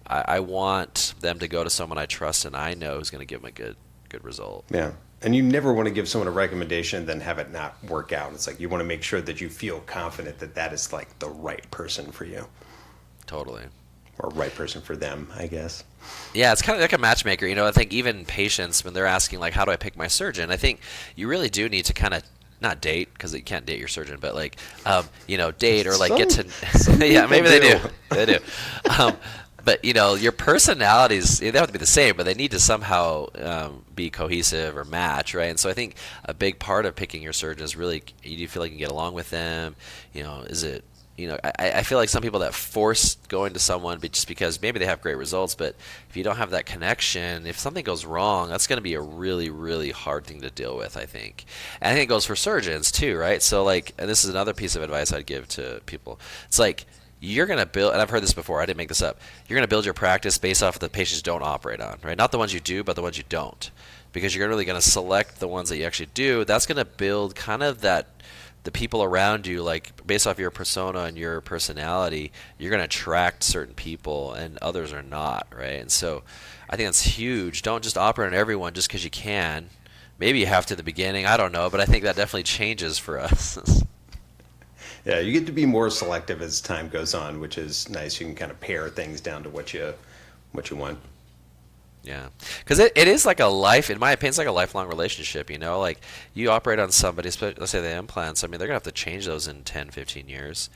I want them to go to someone I trust and I know who's going to give them a good result. Yeah. And you never want to give someone a recommendation and then have it not work out. It's like you want to make sure that you feel confident that that is like the right person for you. Totally. Or right person for them, I guess. Yeah, it's kind of like a matchmaker. I think even patients, when they're asking, like, how do I pick my surgeon? I think you really do need to kind of not date, because you can't date your surgeon, but like, date or like get to. Yeah, maybe they do. They do. But your personalities, they don't have to be the same, but they need to somehow be cohesive or match, right? And so I think a big part of picking your surgeon is really, do you feel like you can get along with them? Is it, I feel like some people that force going to someone just because maybe they have great results, but if you don't have that connection, if something goes wrong, that's going to be a really, really hard thing to deal with, I think. And I think it goes for surgeons too, right? So like, and this is another piece of advice I'd give to people. It's like, you're going to build, and I've heard this before, I didn't make this up, you're going to build your practice based off of the patients you don't operate on, right? Not the ones you do, but the ones you don't. Because you're really going to select the ones that you actually do. That's going to build kind of the people around you, like based off your persona and your personality, you're going to attract certain people and others are not, right? And so I think that's huge. Don't just operate on everyone just because you can. Maybe you have to at the beginning, I don't know, but I think that definitely changes for us. Yeah, you get to be more selective as time goes on, which is nice. You can kind of pare things down to what you want. Yeah, because it is like a life, in my opinion, it's like a lifelong relationship, like you operate on somebody, let's say they have implants, I mean, they're going to have to change those in 10, 15 years.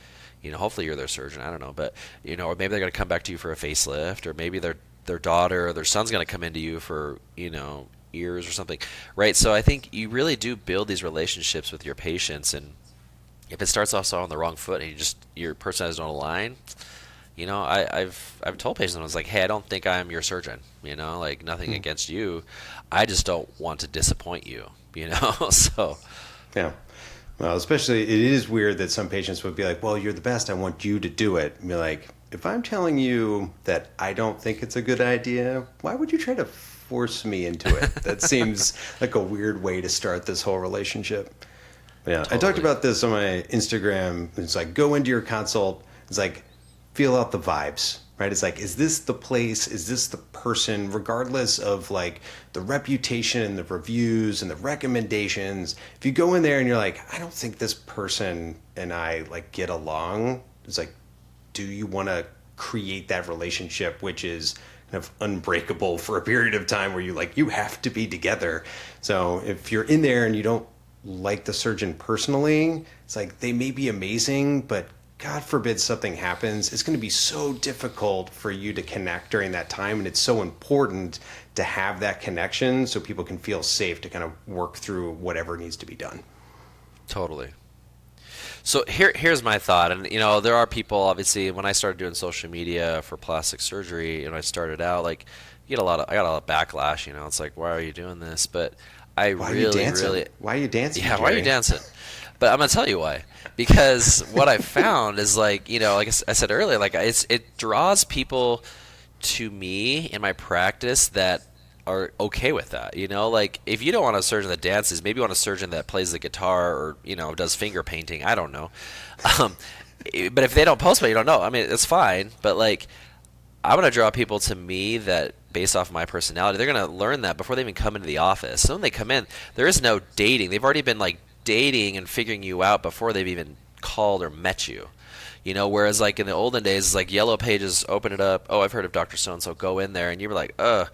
Hopefully you're their surgeon, I don't know, but, or maybe they're going to come back to you for a facelift, or maybe their daughter or their son's going to come into you for, ears or something, right? So I think you really do build these relationships with your patients, and if it starts off on the wrong foot and your personalities don't align, I've told patients, I was like, hey, I don't think I'm your surgeon, like nothing against you, I just don't want to disappoint you, so. Yeah. Well, especially it is weird that some patients would be like, well, you're the best, I want you to do it. And be like, if I'm telling you that I don't think it's a good idea, why would you try to force me into it? That seems like a weird way to start this whole relationship. Yeah, I talked Totally. about this on my Instagram. It's like, go into your consult. It's like, feel out the vibes, right? It's like, is this the place? Is this the person? Regardless of like the reputation and the reviews and the recommendations. If you go in there and you're like, I don't think this person and I like get along. It's like, do you want to create that relationship, which is kind of unbreakable for a period of time where you have to be together. So if you're in there and you don't like the surgeon personally, it's like they may be amazing, but God forbid something happens, it's going to be so difficult for you to connect during that time. And it's so important to have that connection so people can feel safe to kind of work through whatever needs to be done. Totally. So here's my thought, and there are people, obviously, when I started doing social media for plastic surgery, and I started out like, I got a lot of backlash. It's like, why are you doing this? But I Why are you dancing? really, Why are you dancing? yeah, Jerry? why are you dancing? But I'm gonna tell you why. Because what I found is like, like I said earlier, like it draws people to me in my practice that are okay with that. Like if you don't want a surgeon that dances, maybe you want a surgeon that plays the guitar or does finger painting. I don't know. Um, but if they don't post, but you don't know. I mean, it's fine. But like, I'm gonna draw people to me that based off my personality, they're gonna learn that before they even come into the office. So when they come in, there is no dating. They've already been like dating and figuring you out before they've even called or met you. Whereas like in the olden days, it's like Yellow Pages, open it up. Oh, I've heard of Dr. So-and-so, go in there. And you were like, ugh.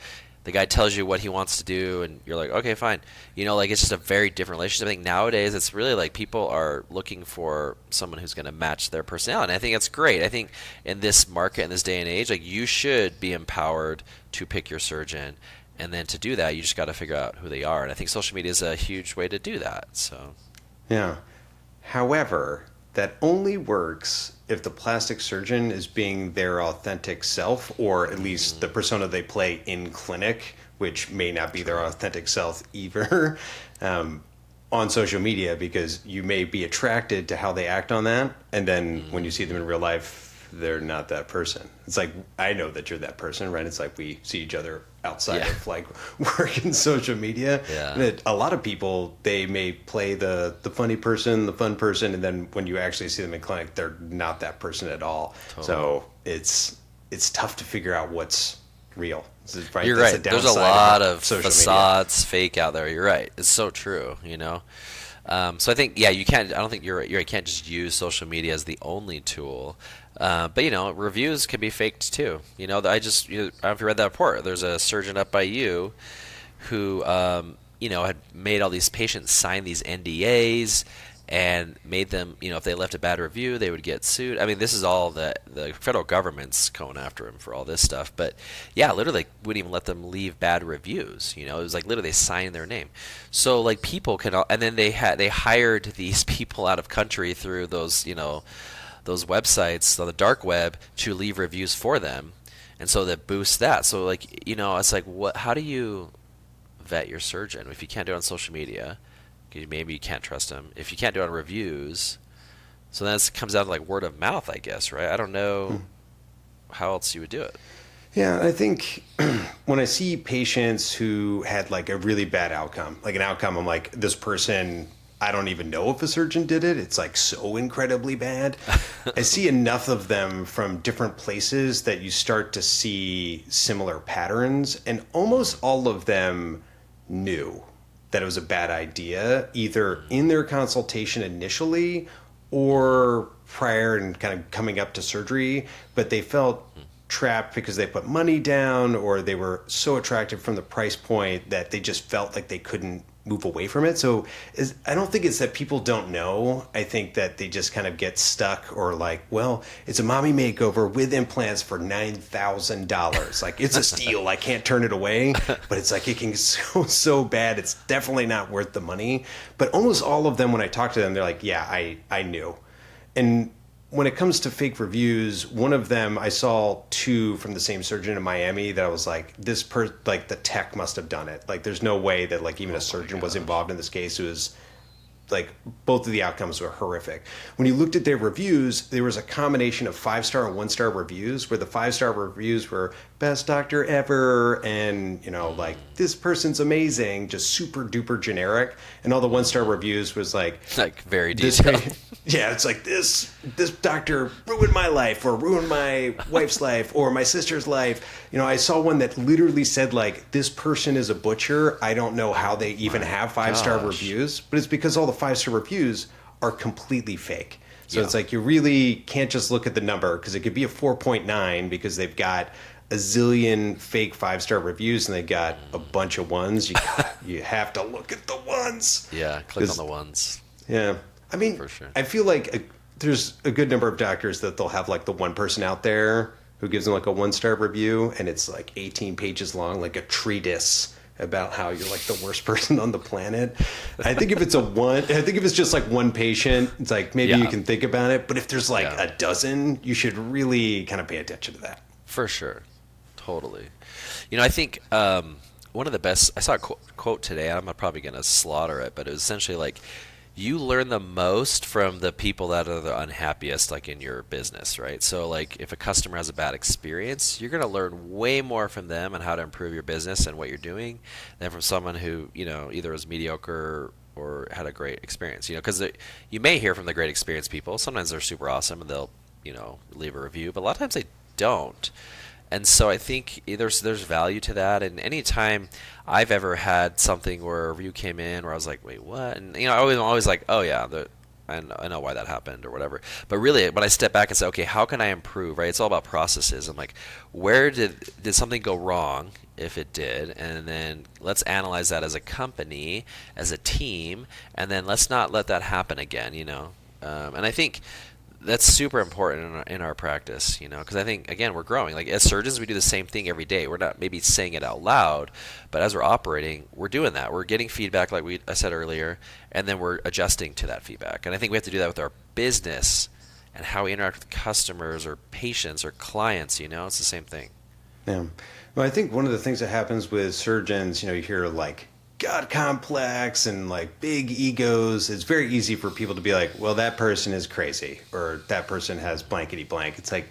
The guy tells you what he wants to do, and you're like, okay, fine. Like it's just a very different relationship. I think nowadays it's really like people are looking for someone who's going to match their personality. And I think that's great. I think in this market, in this day and age, like you should be empowered to pick your surgeon. And then to do that, you just got to figure out who they are. And I think social media is a huge way to do that. So, Yeah. However, that only works if the plastic surgeon is being their authentic self, or at least the persona they play in clinic, which may not be their authentic self either, on social media, because you may be attracted to how they act on that. And then when you see them in real life, they're not that person. It's like, I know that you're that person, right? It's like we see each other outside of like work and social media. Yeah. And a lot of people, they may play the funny person, the fun person, and then when you actually see them in clinic, they're not that person at all. Totally. So it's tough to figure out what's real. Right? You're That's right. There's a lot of facades, fake out there. You're right. It's so true. So I think, yeah, you can't. I don't think you're right. You can't just use social media as the only tool. But reviews can be faked too. I don't know if you read that report. There's a surgeon up by you who had made all these patients sign these NDAs and made them, if they left a bad review, they would get sued. I mean, this is all the federal government's going after him for all this stuff. But yeah, literally wouldn't even let them leave bad reviews. It was like literally they signed their name. So like people can, and then they hired these people out of country through those those websites on the dark web to leave reviews for them, and so that boosts that. So like it's like how do you vet your surgeon if you can't do it on social media? Because maybe you can't trust them. If you can't do it on reviews, so then it comes down to like word of mouth, I guess, right? I don't know how else you would do it. Yeah, I think when I see patients who had like a really bad outcome, like an outcome, I'm like, this person, I don't even know if a surgeon did it. It's like so incredibly bad. I see enough of them from different places that you start to see similar patterns, and almost all of them knew that it was a bad idea, either in their consultation initially or prior and kind of coming up to surgery, but they felt trapped because they put money down, or they were so attracted from the price point that they just felt like they couldn't move away from it. So I don't think it's that people don't know. I think that they just kind of get stuck, or like, well, it's a mommy makeover with implants for $9,000. Like, it's a steal. I can't turn it away. But it's like, it can get so bad. It's definitely not worth the money. But almost all of them, when I talk to them, they're like, yeah, I knew. And when it comes to fake reviews, one of them, I saw two from the same surgeon in Miami that I was like, like the tech must have done it. Like, there's no way that like even a surgeon was involved in this case. It was like both of the outcomes were horrific. When you looked at their reviews, there was a combination of 5-star and 1-star reviews, where the 5-star reviews were best doctor ever, and like this person's amazing, just super duper generic, and all the 1-star reviews was like very this detailed. yeah, it's like this doctor ruined my life, or ruined my wife's life, or my sister's life. I saw one that literally said like, this person is a butcher. I don't know how they even have 5-star reviews, but it's because all the 5-star reviews are completely fake. So it's like, you really can't just look at the number, because it could be a 4.9 because they've got a zillion fake 5-star reviews and they got a bunch of ones. You have to look at the ones. Yeah, click on the ones. Yeah. I mean, For sure. I feel like there's a good number of doctors that they'll have like the one person out there who gives them like a 1-star review, and it's like 18 pages long, like a treatise about how you're like the worst person on the planet. I think if it's just like one patient, it's like maybe you can think about it. But if there's like a dozen, you should really kind of pay attention to that. For sure. Totally. I think one of the best, I saw a quote today, I'm probably going to slaughter it, but it was essentially like, you learn the most from the people that are the unhappiest, like in your business, right? So like if a customer has a bad experience, you're going to learn way more from them on how to improve your business and what you're doing than from someone who, either was mediocre or had a great experience, because you may hear from the great experienced people. Sometimes they're super awesome and they'll, leave a review, but a lot of times they don't. And so I think there's value to that. And anytime I've ever had something where a review came in where I was like, wait, what? And I'm always like, oh yeah, I know why that happened or whatever. But really, when I step back and say, okay, how can I improve? Right? It's all about processes. I'm like, where did something go wrong? If it did, and then let's analyze that as a company, as a team, and then let's not let that happen again. And I think that's super important in our practice, because I think, again, we're growing. Like as surgeons, we do the same thing every day. We're not maybe saying it out loud, but as we're operating, we're doing that. We're getting feedback, like I said earlier, and then we're adjusting to that feedback. And I think we have to do that with our business and how we interact with customers or patients or clients. It's the same thing. Yeah. Well, I think one of the things that happens with surgeons, you hear like God complex and like big egos. It's very easy for people to be like, well, that person is crazy, or that person has blankety blank. It's like,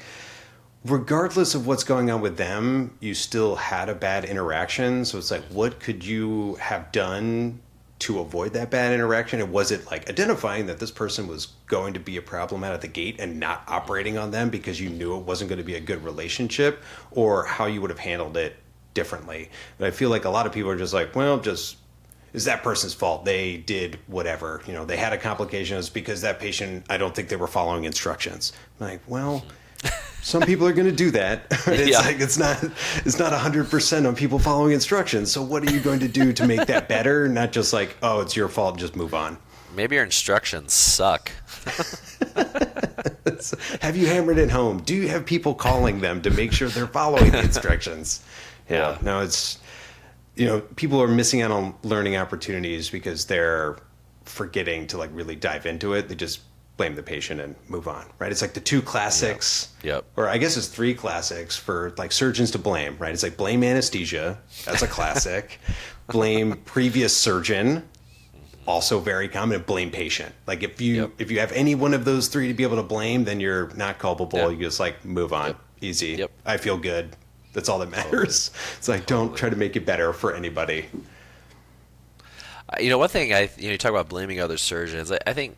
regardless of what's going on with them, you still had a bad interaction. So it's like, what could you have done to avoid that bad interaction? And was it like identifying that this person was going to be a problem out of the gate and not operating on them because you knew it wasn't going to be a good relationship, or how you would have handled it differently? But I feel like a lot of people are just like, well, just is that person's fault. They did whatever. They had a complication. It's because that patient, I don't think they were following instructions. I'm like, well, some people are going to do that. It's like it's not 100% on people following instructions. So what are you going to do to make that better? Not just like, oh, it's your fault and just move on. Maybe your instructions suck. Have you hammered it home? Do you have people calling them to make sure they're following the instructions? Yeah. No, it's, people are missing out on learning opportunities because they're forgetting to like really dive into it. They just blame the patient and move on, right? It's like the two classics, or I guess it's 3 classics for like surgeons to blame, right? It's like blame anesthesia, that's a classic. Blame previous surgeon, also very common. And blame patient. Like if you have any one of those 3 to be able to blame, then you're not culpable. You just like move on, easy. I feel good. That's all that matters. It's like, don't try to make it better for anybody. One thing you talk about blaming other surgeons. I think,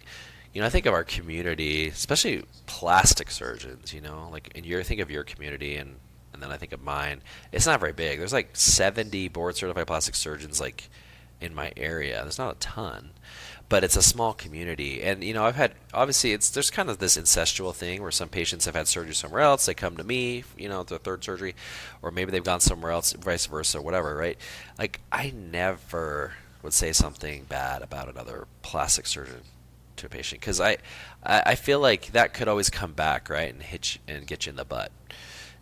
I think of our community, especially plastic surgeons. Like, and you think of your community, and then I think of mine. It's not very big. There's like 70 board certified plastic surgeons like in my area. There's not a ton, but it's a small community. And I've had, obviously there's kind of this incestual thing where some patients have had surgery somewhere else, they come to me, their 3rd surgery, or maybe they've gone somewhere else, vice versa, whatever, right? Like I never would say something bad about another plastic surgeon to a patient, because I feel like that could always come back, right, and hit you and get you in the butt.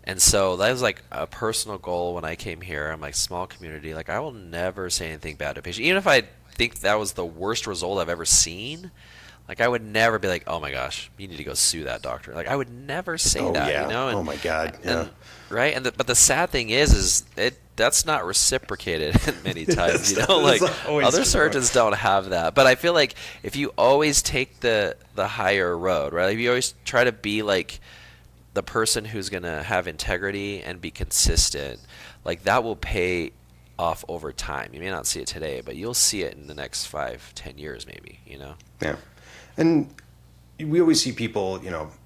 And so that was like a personal goal when I came here. I'm like, small community, like I will never say anything bad to a patient, even if I think that was the worst result I've ever seen. Like I would never be like, oh my gosh, you need to go sue that doctor. Like I would never say Oh that, yeah. you know? Oh my God. Yeah. Right? But the sad thing is that's not reciprocated many times, you know? Like It's always other true. surgeons don't have that. But I feel like if you always take the higher road, right? If you always try to be like the person who's going to have integrity and be consistent, like that will pay off over time. You may not see it today, but you'll see it in the next 5-10 years maybe, you know? Yeah. And we always see people,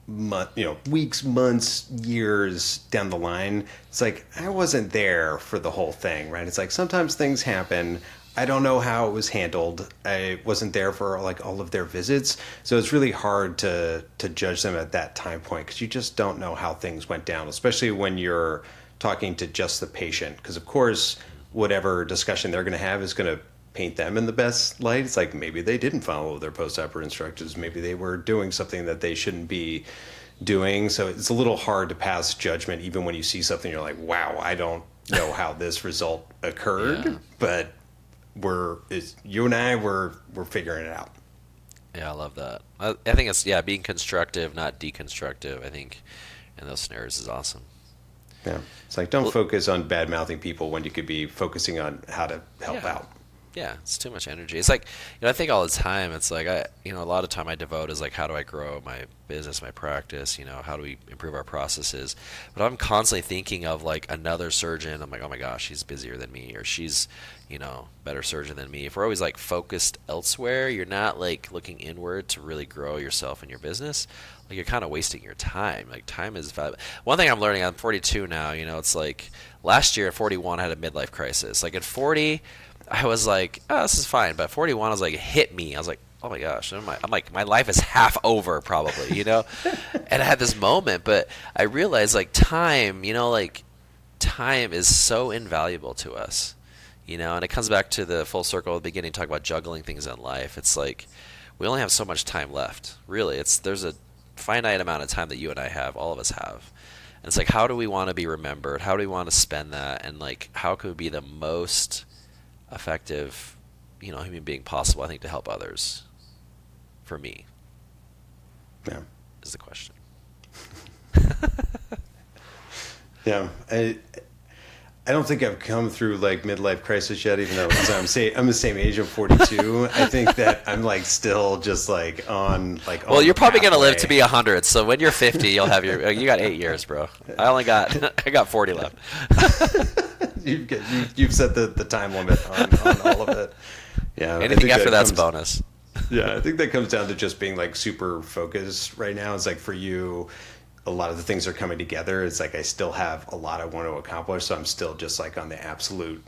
weeks, months, years down the line. It's like, I wasn't there for the whole thing, right? It's like sometimes things happen. I don't know how it was handled. I wasn't there for like all of their visits. So it's really hard to judge them at that time point because you just don't know how things went down, especially when you're talking to just the patient. Because of course, whatever discussion they're going to have is going to paint them in the best light. It's like maybe they didn't follow their post-operative instructions. Maybe they were doing something that they shouldn't be doing. So it's a little hard to pass judgment even when you see something you're like, wow, I don't know how this result occurred, Yeah. but you and I we're figuring it out. Yeah, I love that. I think it's being constructive, not deconstructive. I think in those scenarios is awesome. Yeah. It's like don't focus on bad mouthing people when you could be focusing on how to help Yeah. out. Yeah, it's too much energy. It's like, I think all the time, it's like, a lot of time I devote is like, how do I grow my business, my practice, how do we improve our processes? But I'm constantly thinking of like another surgeon. I'm like, oh my gosh, he's busier than me, or she's, better surgeon than me. If we're always like focused elsewhere, you're not like looking inward to really grow yourself and your business. Like you're kind of wasting your time. Like time is valuable. One thing I'm learning, I'm 42 now, it's like last year at 41 I had a midlife crisis. Like at 40, I was like, oh, this is fine. But 41, I was like, it hit me. I was like, oh my gosh. I'm like, my life is half over probably, And I had this moment, but I realized like time, time is so invaluable to us, and it comes back to the full circle at the beginning, talk about juggling things in life. It's like, we only have so much time left. Really, there's a finite amount of time that you and I have, all of us have. And it's like, how do we want to be remembered? How do we want to spend that? And like, how could we be the most effective, human being possible, I think, to help others, for me, is the question. Yeah. I don't think I've come through like midlife crisis yet, even though I'm the same age of 42. I think that I'm like still just like on like. Well, you're probably going to live pathway. to be 100. So when you're 50, you'll have you got 8 years, bro. I got 40 left. You've set the time limit on all of it. Yeah. Anything after that's bonus. Yeah, I think that comes down to just being like super focused right now. It's like for you, a lot of the things are coming together. It's like I still have a lot I want to accomplish, so I'm still just like on the absolute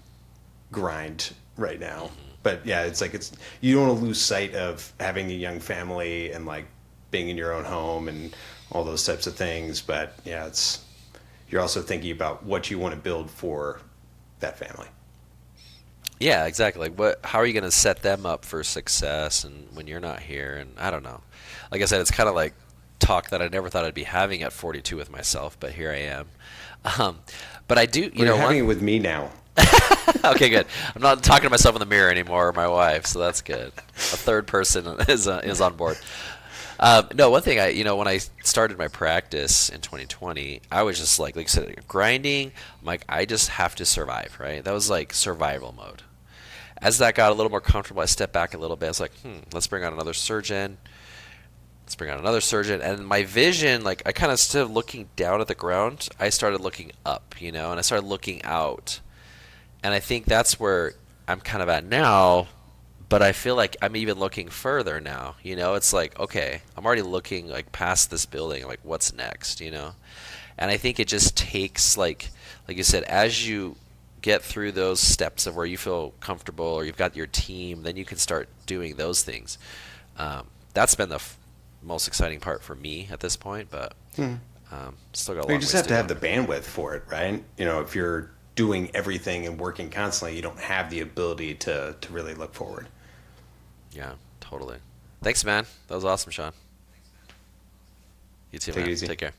grind right now. But yeah, it's like you don't want to lose sight of having a young family and like being in your own home and all those types of things. But yeah, you're also thinking about what you want to build for that family. Yeah, exactly. Like how are you going to set them up for success and when you're not here? And I don't know. Like I said, it's kind of like talk that I never thought I'd be having at 42 with myself, but here I am. But I do, You're having it with me now. Okay, good. I'm not talking to myself in the mirror anymore, or my wife, so that's good. A third person is on board. No, one thing when I started my practice in 2020, I was just like I said, grinding. I'm like, I just have to survive, right? That was like survival mode. As that got a little more comfortable, I stepped back a little bit. I was like, let's bring on another surgeon. And my vision, like I kind of, instead of looking down at the ground, I started looking up, and I started looking out. And I think that's where I'm kind of at now, but I feel like I'm even looking further now, it's like, okay, I'm already looking like past this building, like what's next, And I think it just takes like you said, as you get through those steps of where you feel comfortable or you've got your team, then you can start doing those things. That's been the most exciting part for me at this point, but still got a long You just ways have to have go. the bandwidth for it, right? If you're doing everything and working constantly, you don't have the ability to really look forward. Yeah, totally. Thanks, man. That was awesome, Sean. You too, Take man. it easy. Take care.